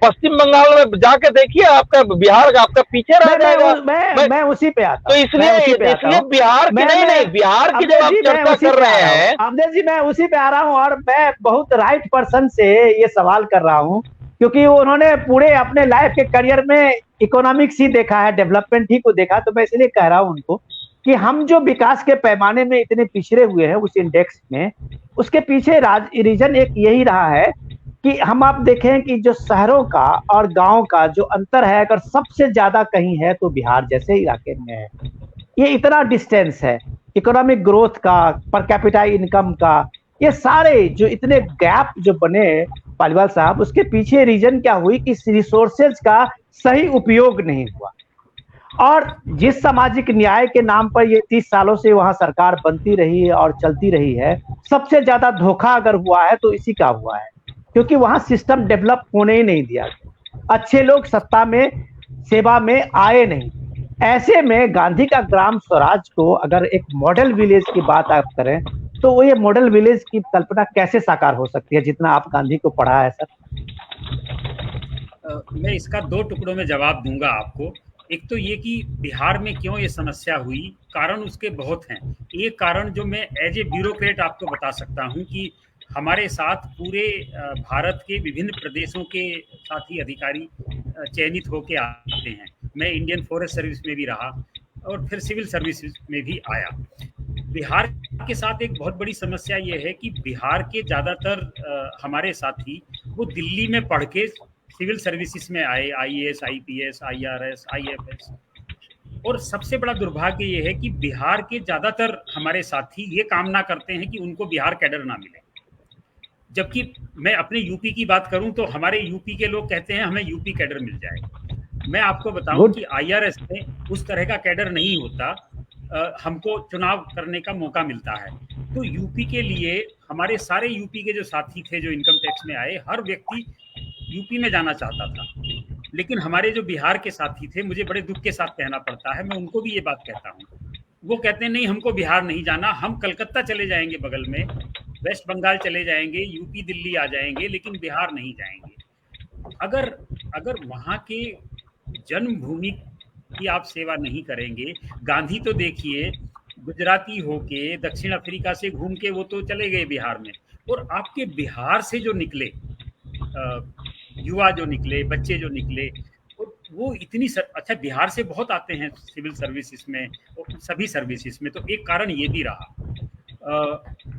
पश्चिम बंगाल में जाके देखिए, आपका बिहार का आपका पीछे रह जाएगा। मैं उसी पे आता तो इसलिए बिहार की नहीं, बिहार की जब आप चर्चा कर रहे हैं, अवधेश जी, मैं उसी पे आ रहा हूँ। और मैं बहुत राइट पर्सन से ये सवाल कर रहा हूँ क्योंकि उन्होंने पूरे अपने लाइफ के करियर में इकोनॉमिक्स ही देखा है, डेवलपमेंट ही को देखा। तो मैं इसलिए कह रहा हूं उनको कि हम जो विकास के पैमाने में इतने पिछड़े हुए हैं उस इंडेक्स में, उसके पीछे रीजन एक यही रहा है कि हम आप देखें कि जो शहरों का और गांव का जो अंतर है, अगर सबसे ज्यादा कहीं है तो बिहार जैसे इलाके में है। ये इतना डिस्टेंस है इकोनॉमिक ग्रोथ का, पर कैपिटा इनकम का, ये सारे जो इतने गैप जो बने पालीवाल साहब, उसके पीछे रीजन क्या हुई कि रिसोर्सेज का सही उपयोग नहीं हुआ। और जिस सामाजिक न्याय के नाम पर ये 30 सालों से वहां सरकार बनती रही है और चलती रही है, सबसे ज्यादा धोखा अगर हुआ है तो इसी का हुआ है, क्योंकि वहां सिस्टम डेवलप होने ही नहीं दिया गया। अच्छे लोग सत्ता में, सेवा में आए नहीं। ऐसे में गांधी का ग्राम स्वराज को अगर एक मॉडल विलेज की बात आप करें तो वो ये मॉडल विलेज की कल्पना कैसे साकार हो सकती है, जितना आप गांधी को पढ़ा है सर? मैं इसका 2 टुकड़ों में जवाब दूंगा आपको। एक तो ये कि बिहार में क्यों ये समस्या हुई, कारण उसके बहुत हैं। एक कारण जो मैं एज ए ब्यूरोक्रेट आपको बता सकता हूँ कि हमारे साथ पूरे भारत के विभिन्न प्रदेशों के साथी अधिकारी चयनित होके आते हैं। मैं इंडियन फॉरेस्ट सर्विस में भी रहा और फिर सिविल सर्विसेज में भी आया। बिहार के साथ एक बहुत बड़ी समस्या ये है कि बिहार के ज़्यादातर हमारे साथी वो दिल्ली में पढ़ के सिविल सर्विसेज में आए, आईएएस, आईपीएस, आईआरएस, आईएफएस। और सबसे बड़ा दुर्भाग्य ये है कि बिहार के ज़्यादातर हमारे साथी ये कामना करते हैं कि उनको बिहार कैडर ना मिले। जबकि मैं अपने यूपी की बात करूं तो हमारे यूपी के लोग कहते हैं हमें यूपी कैडर मिल जाए। मैं आपको बताऊं कि आईआरएस में उस तरह का कैडर नहीं होता। हमको चुनाव करने का मौका मिलता है। तो यूपी के लिए हमारे सारे यूपी के जो साथी थे जो इनकम टैक्स में आए, हर व्यक्ति यूपी में जाना चाहता था। लेकिन हमारे जो बिहार के साथी थे, मुझे बड़े दुख के साथ कहना पड़ता है, मैं उनको भी ये बात कहता हूँ, वो कहते हैं नहीं हमको बिहार नहीं जाना, हम कलकत्ता चले जाएंगे, बगल में वेस्ट बंगाल चले जाएंगे, यूपी दिल्ली आ जाएंगे, लेकिन बिहार नहीं जाएंगे। अगर वहाँ के जन्मभूमि की आप सेवा नहीं करेंगे, गांधी तो देखिए गुजराती होके दक्षिण अफ्रीका से घूम के वो तो चले गए बिहार में, और आपके बिहार से जो निकले युवा जो निकले, बच्चे जो निकले, वो इतनी अच्छा बिहार से बहुत आते हैं सिविल सर्विसेज में और सभी सर्विसेज में। तो एक कारण ये भी रहा।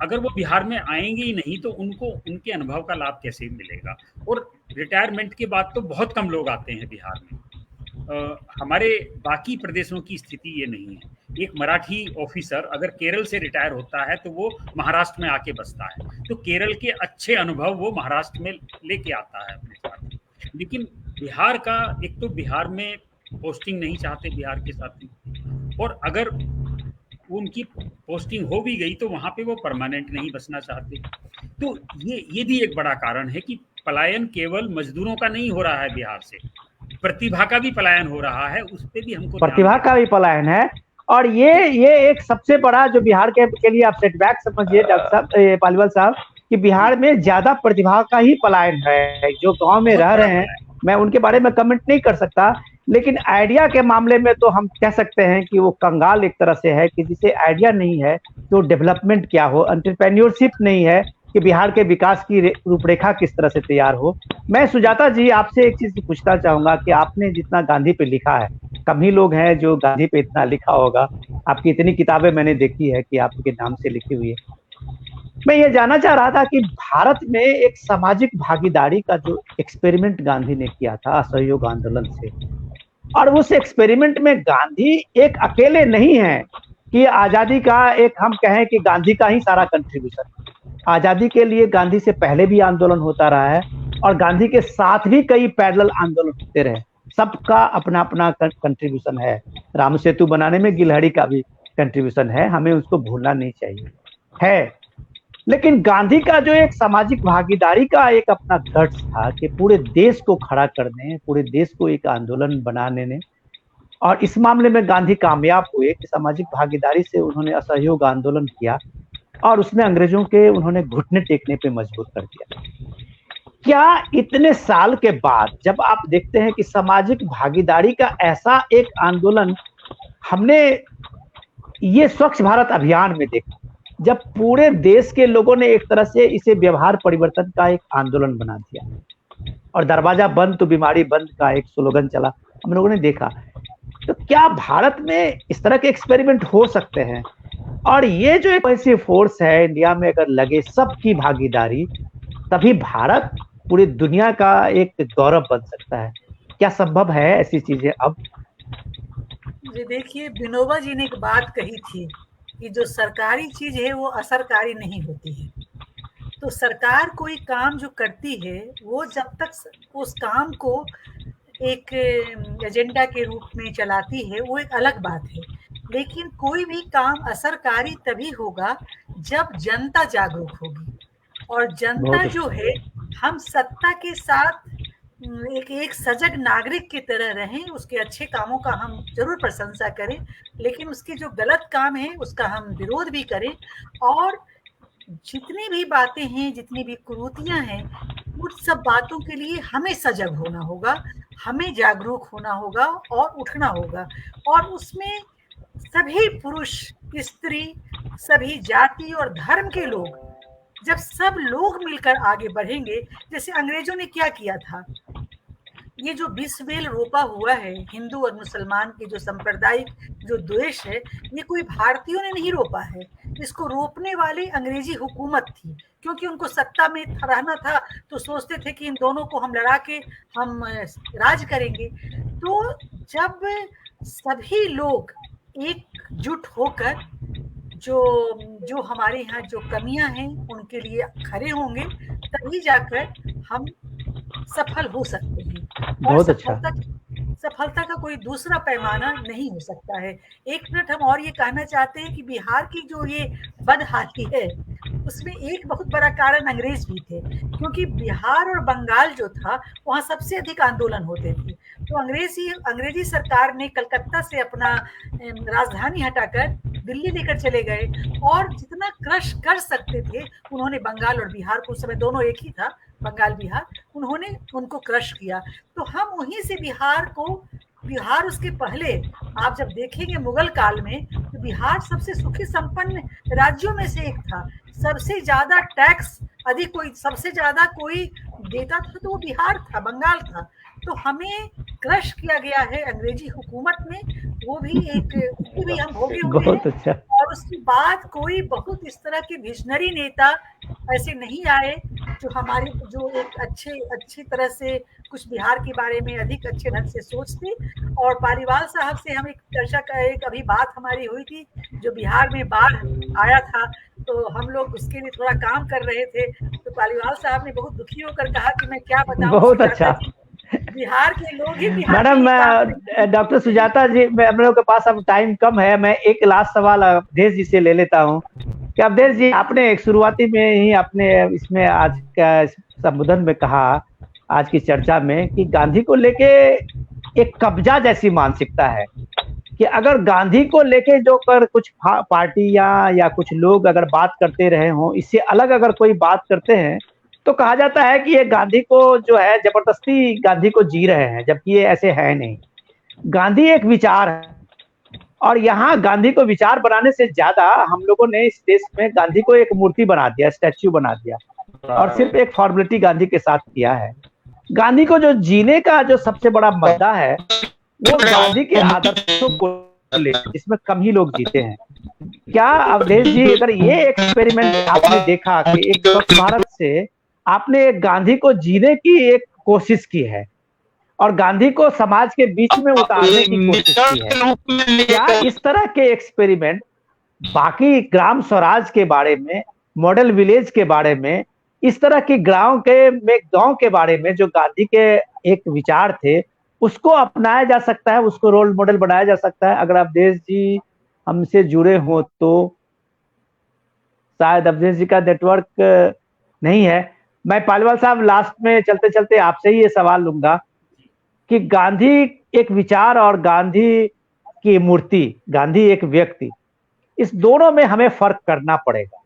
अगर वो बिहार में आएंगे ही नहीं तो उनको उनके अनुभव का लाभ कैसे मिलेगा। और रिटायरमेंट के बाद तो बहुत कम लोग आते हैं बिहार में। हमारे बाकी प्रदेशों की स्थिति ये नहीं है। एक मराठी ऑफिसर अगर केरल से रिटायर होता है तो वो महाराष्ट्र में आके बसता है, तो केरल के अच्छे अनुभव वो महाराष्ट्र में लेके आता है अपने साथ। लेकिन बिहार का, एक तो बिहार में पोस्टिंग नहीं चाहते बिहार के साथी, और अगर उनकी पोस्टिंग हो भी गई तो वहाँ पे वो परमानेंट नहीं बसना चाहते। तो ये भी एक बड़ा कारण है कि पलायन केवल मजदूरों का नहीं हो रहा है बिहार से, प्रतिभा का भी पलायन हो रहा है। उस पे भी हमको प्रतिभा का भी पलायन है। और ये एक सबसे बड़ा जो बिहार के लिए आप सेटबैक समझिए डॉक्टर साहब, पालीवाल साहब, कि बिहार में ज्यादा प्रतिभा का ही पलायन है। जो गांव में रह रहे हैं, मैं उनके बारे में कमेंट नहीं कर सकता, लेकिन आइडिया के मामले में तो हम कह सकते हैं कि वो कंगाल एक तरह से है कि जिसे आइडिया नहीं है तो डेवलपमेंट क्या हो, एंटरप्रेन्योरशिप नहीं है कि बिहार के विकास की रूपरेखा किस तरह से तैयार हो। मैं सुजाता जी आपसे एक चीज पूछना चाहूंगा कि आपने जितना गांधी पे लिखा है, कम ही लोग हैं जो गांधी पे इतना लिखा होगा। आपकी इतनी किताबें मैंने देखी है कि आपके नाम से लिखी हुई है। मैं ये जानना चाह रहा था कि भारत में एक सामाजिक भागीदारी का जो एक्सपेरिमेंट गांधी ने किया था असहयोग आंदोलन से, और उस एक्सपेरिमेंट में गांधी एक अकेले नहीं है कि आजादी का एक हम कहें कि गांधी का ही सारा कंट्रीब्यूशन। आजादी के लिए गांधी से पहले भी आंदोलन होता रहा है और गांधी के साथ भी कई पैरेलल आंदोलन होते रहे। सबका अपना अपना कंट्रीब्यूशन है। राम सेतु बनाने में गिलहरी का भी कंट्रीब्यूशन है, हमें उसको भूलना नहीं चाहिए है। लेकिन गांधी का जो एक सामाजिक भागीदारी का एक अपना गट्स था कि पूरे देश को खड़ा करने, पूरे देश को एक आंदोलन बनाने ने, और इस मामले में गांधी कामयाब हुए कि सामाजिक भागीदारी से उन्होंने असहयोग आंदोलन किया और उसने अंग्रेजों के उन्होंने घुटने टेकने पे मजबूर कर दिया। क्या इतने साल के बाद जब आप देखते हैं कि सामाजिक भागीदारी का ऐसा एक आंदोलन हमने ये स्वच्छ भारत अभियान में देखा, जब पूरे देश के लोगों ने एक तरह से इसे व्यवहार परिवर्तन का एक आंदोलन बना दिया, और दरवाजा बंद तो बीमारी बंद का एक स्लोगन चला, हम लोगों ने देखा। तो क्या भारत में इस तरह के एक्सपेरिमेंट हो सकते हैं? और ये जो एक ऐसी फोर्स है इंडिया में, अगर लगे सबकी भागीदारी, तभी भारत पूरी दुनिया का एक गौरव बन सकता है। क्या संभव है ऐसी चीजें अब? जी देखिए, विनोबा जी ने एक बात कही थी कि जो सरकारी चीज है वो असरकारी नहीं होती है। तो सरकार कोई काम जो करती है वो जब तक उस काम को एक एजेंडा के रूप में चलाती है वो एक अलग बात है, लेकिन कोई भी काम असरकारी तभी होगा जब जनता जागरूक होगी। और जनता जो है, हम सत्ता के साथ एक सजग नागरिक की तरह रहें, उसके अच्छे कामों का हम जरूर प्रशंसा करें, लेकिन उसके जो गलत काम है उसका हम विरोध भी करें। और जितनी भी बातें हैं, जितनी भी कुरीतियां हैं, उन सब बातों के लिए हमें सजग होना होगा, हमें जागरूक होना होगा और उठना होगा। और उसमें सभी पुरुष, स्त्री, सभी जाति और धर्म के लोग, जब सब लोग मिलकर आगे बढ़ेंगे, जैसे अंग्रेजों ने क्या किया था, ये जो विष बेल रोपा हुआ है हिंदू और मुसलमान के जो सांप्रदायिक जो द्वेष है, ये कोई भारतीयों ने नहीं रोपा है। इसको रोपने वाली अंग्रेजी हुकूमत थी, क्योंकि उनको सत्ता में रहना था, तो सोचते थे कि इन दोनों को हम लड़ा के हम राज करेंगे। तो जब सभी लोग एकजुट होकर जो हमारे यहाँ जो कमियां हैं उनके लिए खड़े होंगे, तभी जाकर हम सफल हो सकते हैं। और बहुत अच्छा। सफलता का कोई दूसरा पैमाना नहीं हो सकता है। एक मिनट हम और ये कहना चाहते हैं कि बिहार की जो ये बदहाली है, उसमें एक बहुत बड़ा कारण अंग्रेज भी थे, क्योंकि बिहार और बंगाल जो था वहाँ सबसे अधिक आंदोलन होते थे। तो अंग्रेजी सरकार ने कलकत्ता से अपना राजधानी हटाकर दिल्ली लेकर चले गए, और जितना क्रश कर सकते थे उन्होंने बंगाल और बिहार को, उस समय दोनों एक ही था, बंगाल बिहार, उन्होंने उनको क्रश किया। तो हम वहीं से बिहार उसके पहले आप जब देखेंगे मुगल काल में, तो बिहार सबसे सुखी संपन्न राज्यों में से एक था। सबसे ज्यादा टैक्स अधिक सबसे ज्यादा कोई देता था तो वो बिहार था, बंगाल था। तो हमें क्रश किया गया है अंग्रेजी हुकूमत में, वो भी हम भोगे हुए बहुत हैं। अच्छा। और उसके बाद कोई बहुत इस तरह के विजनरी नेता ऐसे नहीं आए जो एक अच्छी तरह से कुछ बिहार के बारे में अधिक अच्छे ढंग से सोचते। और पालीवाल साहब से हम अभी बात हमारी हुई थी, जो बिहार में बाढ़ आया था, तो हम लोग उसके लिए थोड़ा काम कर रहे थे। तो पालीवाल साहब ने बहुत दुखी होकर कहा कि मैं क्या बताऊं, बहुत अच्छा। बिहार के लोग ही मैडम, डॉक्टर सुजाता जी, हम लोग के पास अब टाइम कम है, मैं एक लास्ट सवाल अवधेश जी से ले लेता हूँ कि अवधेश जी, आपने एक शुरुआती में ही अपने इसमें आज का संबोधन में कहा, आज की चर्चा में, कि गांधी को लेके एक कब्जा जैसी मानसिकता है, कि अगर गांधी को लेके जो कर कुछ पार्टियां या कुछ लोग अगर बात करते रहे हों, इससे अलग अगर कोई बात करते हैं तो कहा जाता है कि ये गांधी को जो है जबरदस्ती गांधी को जी रहे हैं, जबकि ये ऐसे है नहीं। गांधी एक विचार है, और यहाँ गांधी को विचार बनाने से ज्यादा हम लोगों ने इस देश में गांधी को एक मूर्ति बना दिया, स्टैच्यू बना दिया, और सिर्फ एक फॉर्मेलिटी गांधी के साथ किया है। गांधी को जो जीने का जो सबसे बड़ा मुद्दा है वो गांधी के आदर्शों को ले, जिसमें कम ही लोग जीते हैं। क्या अवधेश जी, अगर ये एक्सपेरिमेंट आपने देखा कि एक स्वच्छ भारत से आपने गांधी को जीने की एक कोशिश की है और गांधी को समाज के बीच में उतारने की कोशिश की है, क्या इस तरह के एक्सपेरिमेंट बाकी ग्राम स्वराज के बारे में, मॉडल विलेज के बारे में, इस तरह की गांव के बारे में जो गांधी के एक विचार थे, उसको अपनाया जा सकता है, उसको रोल मॉडल बनाया जा सकता है? अगर अवधेश जी हमसे जुड़े हो तो, शायद अवधेश जी का नेटवर्क नहीं है। मैं पालीवाल साहब लास्ट में चलते चलते आपसे ही ये सवाल लूंगा कि गांधी एक विचार और गांधी की मूर्ति, गांधी एक व्यक्ति, इस दोनों में हमें फर्क करना पड़ेगा।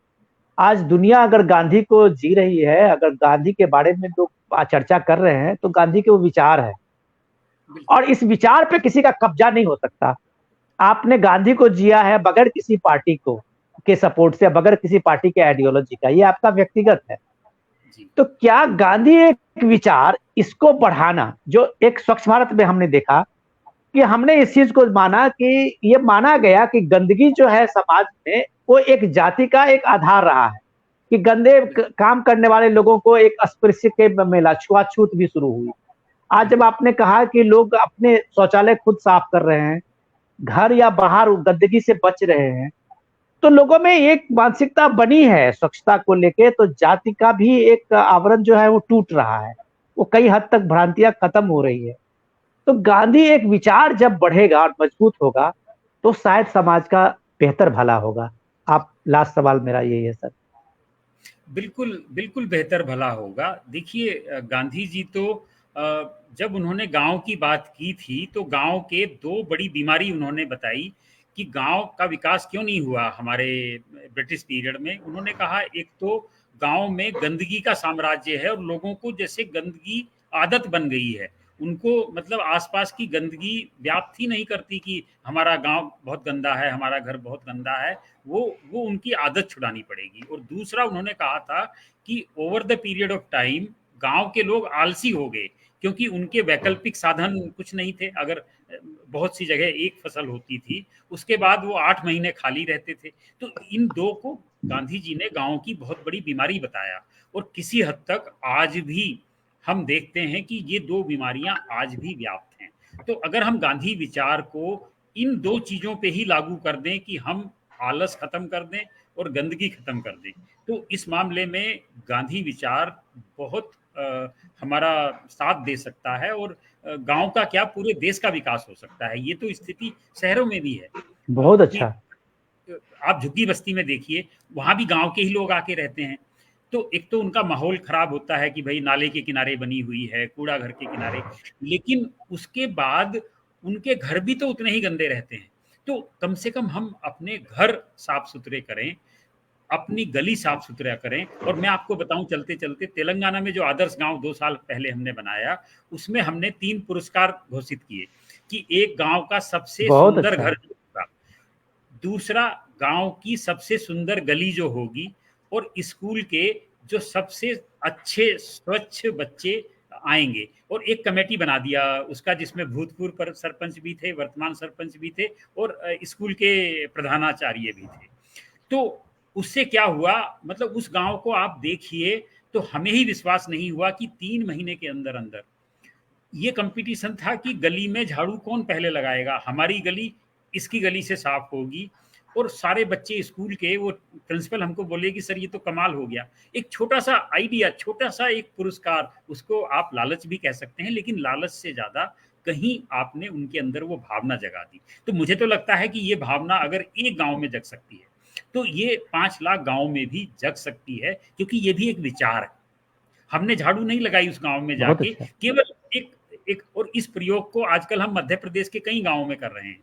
आज दुनिया अगर गांधी को जी रही है, अगर गांधी के बारे में लोग चर्चा कर रहे हैं, तो गांधी के वो विचार है, और इस विचार पे किसी का कब्जा नहीं हो सकता। आपने गांधी को जिया है बगैर किसी पार्टी को के सपोर्ट से, बगैर किसी पार्टी के आइडियोलॉजी का, ये आपका व्यक्तिगत है। जी। तो क्या गांधी एक विचार इसको बढ़ाना, जो एक स्वच्छ भारत में हमने देखा कि हमने इस चीज को माना कि ये माना गया कि गंदगी जो है समाज में वो एक जाति का एक आधार रहा है, कि गंदे काम करने वाले लोगों को एक अस्पृश्य के मिला, छुआछूत भी शुरू हुई। आज जब आपने कहा कि लोग अपने शौचालय खुद साफ कर रहे हैं, घर या बाहर गंदगी से बच रहे हैं, तो लोगों में एक मानसिकता बनी है स्वच्छता को लेके, तो जाति का भी एक आवरण जो है वो टूट रहा है, वो कई हद तक भ्रांतियां खत्म हो रही है। तो गांधी एक विचार जब बढ़ेगा और मजबूत होगा तो शायद समाज का बेहतर भला होगा। आप लास्ट सवाल मेरा यही है सर। बिल्कुल, बिल्कुल बेहतर भला होगा। देखिए गांधी जी तो जब उन्होंने गाँव की बात की थी, तो गाँव के 2 बड़ी बीमारी उन्होंने बताई कि गाँव का विकास क्यों नहीं हुआ हमारे ब्रिटिश पीरियड में। उन्होंने कहा एक तो गाँव में गंदगी का साम्राज्य है और लोगों को जैसे गंदगी आदत बन गई है। उनको मतलब आस-पास की गंदगी व्याप्त ही नहीं करती कि हमारा गाँव बहुत गंदा है, हमारा घर बहुत गंदा है। वो उनकी आदत छुड़ानी पड़ेगी। और दूसरा उन्होंने कहा था कि over the period of time गांव के लोग आलसी हो गए, क्योंकि उनके वैकल्पिक साधन कुछ नहीं थे। अगर बहुत सी जगह एक फसल होती थी, उसके बाद वो 8 महीने खाली रहते थे। तो इन दो को गांधी जी ने गांव की बहुत बड़ी बीमारी बताया। और किसी हद तक आज भी हम देखते हैं कि ये 2 बीमारियां आज भी व्याप्त हैं। तो अगर हम गांधी विचार को इन 2 चीज़ों पे ही लागू कर दें कि हम आलस खत्म कर दें और गंदगी खत्म कर दें, तो इस मामले में गांधी विचार बहुत हमारा साथ दे सकता है। और गांव का क्या पूरे देश का विकास हो सकता है। ये तो स्थिति शहरों में भी है बहुत कि अच्छा। आप झुग्गी बस्ती में देखिए, वहां भी गांव के ही लोग आके रहते हैं। तो एक तो उनका माहौल खराब होता है कि भाई नाले के किनारे बनी हुई है, कूड़ा घर के किनारे, लेकिन उसके बाद उनके घर भी तो उतने ही गंदे रहते हैं। तो कम से कम हम अपने घर साफ सुथरे करें, अपनी गली साफ सुथरा करें। और मैं आपको बताऊं चलते चलते, तेलंगाना में जो आदर्श गांव 2 साल पहले हमने बनाया, उसमें हमने 3 पुरस्कार घोषित किए कि एक गांव का सबसे बहुत सुंदर अच्छा। घर जो होगा, दूसरा गांव की सबसे सुंदर गली जो होगी, और स्कूल के जो सबसे अच्छे स्वच्छ बच्चे आएंगे। और एक कमेटी बना दिया उसका, जिसमें भूतपूर्व सरपंच भी थे, वर्तमान सरपंच भी थे, और स्कूल के प्रधानाचार्य भी थे। तो उससे क्या हुआ, मतलब उस गांव को आप देखिए तो हमें ही विश्वास नहीं हुआ कि 3 महीने के अंदर अंदर ये कंपटीशन था कि गली में झाड़ू कौन पहले लगाएगा, हमारी गली इसकी गली से साफ होगी। और सारे बच्चे स्कूल के, वो प्रिंसिपल हमको बोले कि सर ये तो कमाल हो गया। एक छोटा सा आइडिया, छोटा सा एक पुरस्कार, उसको आप लालच भी कह सकते हैं, लेकिन लालच से ज्यादा कहीं आपने उनके अंदर वो भावना जगा दी। तो मुझे तो लगता है कि ये भावना अगर एक गांव में जग सकती है, तो ये 5 लाख गांव में भी जग सकती है, क्योंकि ये भी एक विचार है। हमने झाड़ू नहीं लगाई उस गांव में बहुत जाके, अच्छा। केवल एक एक और इस प्रयोग को आजकल हम मध्य प्रदेश के कई गांवों में कर रहे हैं।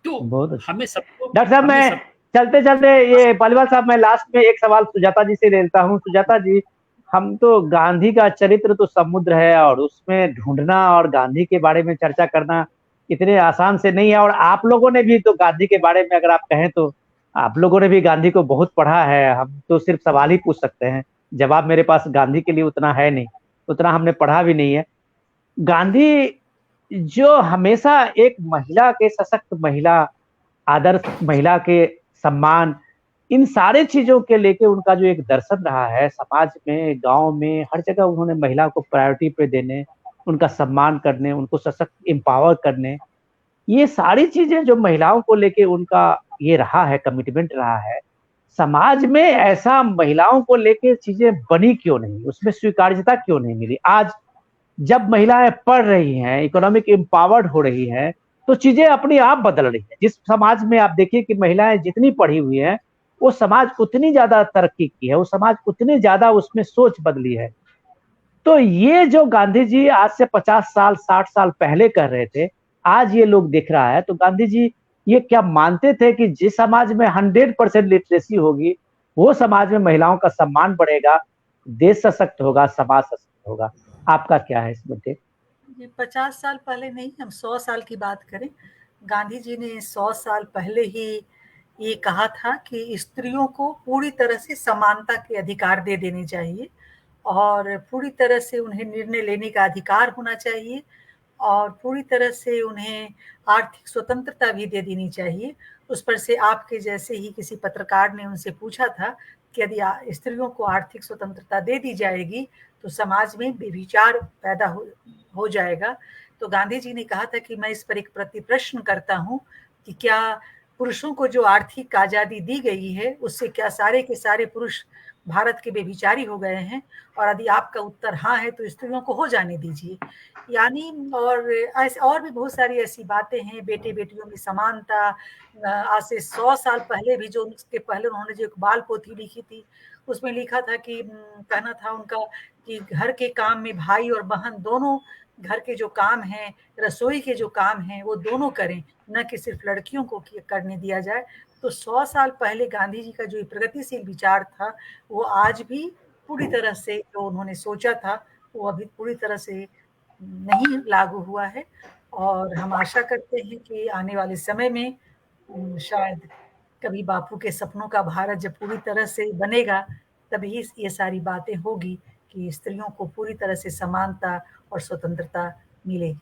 तो बहुत अच्छा। हमें सबको डॉक्टर साहब, हमें मैं सब चलते चलते ये पालीवाल साहब, मैं लास्ट में एक सवाल सुजाता जी से लेता हूँ। सुजाता जी, हम तो गांधी का चरित्र तो समुद्र है, और उसमें ढूंढना और गांधी के बारे में चर्चा करना इतने आसान से नहीं है। और आप लोगों ने भी तो गांधी के बारे में अगर आप कहें तो आप लोगों ने भी गांधी को बहुत पढ़ा है। हम तो सिर्फ सवाल ही पूछ सकते हैं, जवाब मेरे पास गांधी के लिए उतना है नहीं, उतना हमने पढ़ा भी नहीं है। गांधी जो हमेशा एक महिला के, सशक्त महिला, आदर्श महिला के सम्मान, इन सारे चीजों के लेके उनका जो एक दर्शन रहा है समाज में, गांव में, हर जगह उन्होंने महिला को प्रायोरिटी पे देने, उनका सम्मान करने, उनको सशक्त एम्पावर करने, ये सारी चीजें जो महिलाओं को लेके उनका ये रहा है, कमिटमेंट रहा है। समाज में ऐसा महिलाओं को लेके चीजें बनी क्यों नहीं, उसमें स्वीकार्यता क्यों नहीं मिली? आज जब महिलाएं पढ़ रही हैं, इकोनॉमिक एम्पावर्ड हो रही हैं, तो चीजें अपने आप बदल रही हैं। जिस समाज में आप देखिए कि महिलाएं जितनी पढ़ी हुई हैं, वो समाज उतनी ज्यादा तरक्की की है, वो समाज उतनी ज्यादा उसमें सोच बदली है। तो ये जो गांधी जी आज से 50 साल 60 साल पहले कह रहे थे, आज ये लोग दिख रहा है। तो गांधी जी ये क्या मानते थे कि जिस समाज में 100% लिटरेसी होगी, वो समाज में महिलाओं का सम्मान बढ़ेगा, देश सशक्त होगा, समाज सशक्त होगा? आपका क्या है इस मुद्दे? ये 50 साल पहले नहीं, हम 100 साल की बात करें। गांधी जी ने 100 साल पहले ही ये कहा था कि स्त्रियों को पूरी तरह से समानता के अधिकार दे देने चाहिए। और पूरी तरह से उन्हें निर्णय लेने का अधिकार होना चाहिए और पूरी तरह से उन्हें आर्थिक स्वतंत्रता भी दे देनी चाहिए। उस पर से आपके जैसे ही किसी पत्रकार ने उनसे पूछा था कि यदि स्त्रियों को आर्थिक स्वतंत्रता दे दी जाएगी तो समाज में बेविचार पैदा हो जाएगा। तो गांधी जी ने कहा था कि मैं इस पर एक प्रश्न करता हूँ कि क्या पुरुषों को जो आर्थिक आज़ादी दी गई है उससे क्या सारे के सारे पुरुष भारत के बेविचारी हो गए हैं? और यदि आपका उत्तर हाँ है तो स्त्रियों को हो जाने दीजिए। यानी और ऐसे और भी बहुत सारी ऐसी बातें हैं, बेटे बेटियों में समानता। आज से 100 साल पहले भी जो उसके पहले उन्होंने जो एक बाल पोथी लिखी थी उसमें लिखा था कि कहना था उनका कि घर के काम में भाई और बहन दोनों घर के जो काम हैं, रसोई के जो काम हैं वो दोनों करें, न कि सिर्फ लड़कियों को करने दिया जाए। तो 100 साल पहले गांधी जी का जो प्रगतिशील विचार था वो आज भी पूरी तरह से जो उन्होंने सोचा था वो अभी पूरी तरह से नहीं लागू हुआ है। और हम आशा करते हैं कि आने वाले समय में शायद कभी बापू के सपनों का भारत जब पूरी तरह से बनेगा तभी ये सारी बातें होगी कि स्त्रियों को पूरी तरह से समानता और स्वतंत्रता मिलेगी।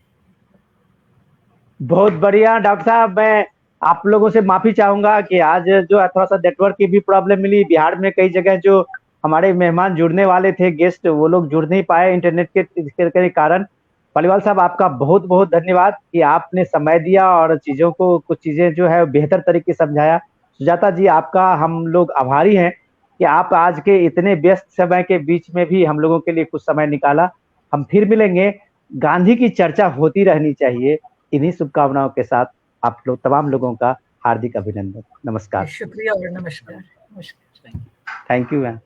बहुत बढ़िया डॉक्टर साहब, मैं आप लोगों से माफी चाहूंगा कि आज जो है थोड़ा सा नेटवर्क की भी प्रॉब्लम मिली। बिहार में कई जगह जो हमारे मेहमान जुड़ने वाले थे, गेस्ट, वो लोग जुड़ नहीं पाए इंटरनेट के कारण। पालीवाल साहब, आपका बहुत बहुत धन्यवाद कि आपने समय दिया और चीजों को, कुछ चीजें जो है बेहतर तरीके से समझाया। सुजाता जी, आपका हम लोग आभारी हैं कि आप आज के इतने व्यस्त समय के बीच में भी हम लोगों के लिए कुछ समय निकाला। हम फिर मिलेंगे। गांधी की चर्चा होती रहनी चाहिए। इन्हीं शुभकामनाओं के साथ आप लोग तमाम लोगों का हार्दिक अभिनंदन। नमस्कार। शुक्रिया और नमस्कार। Thank you ma'am.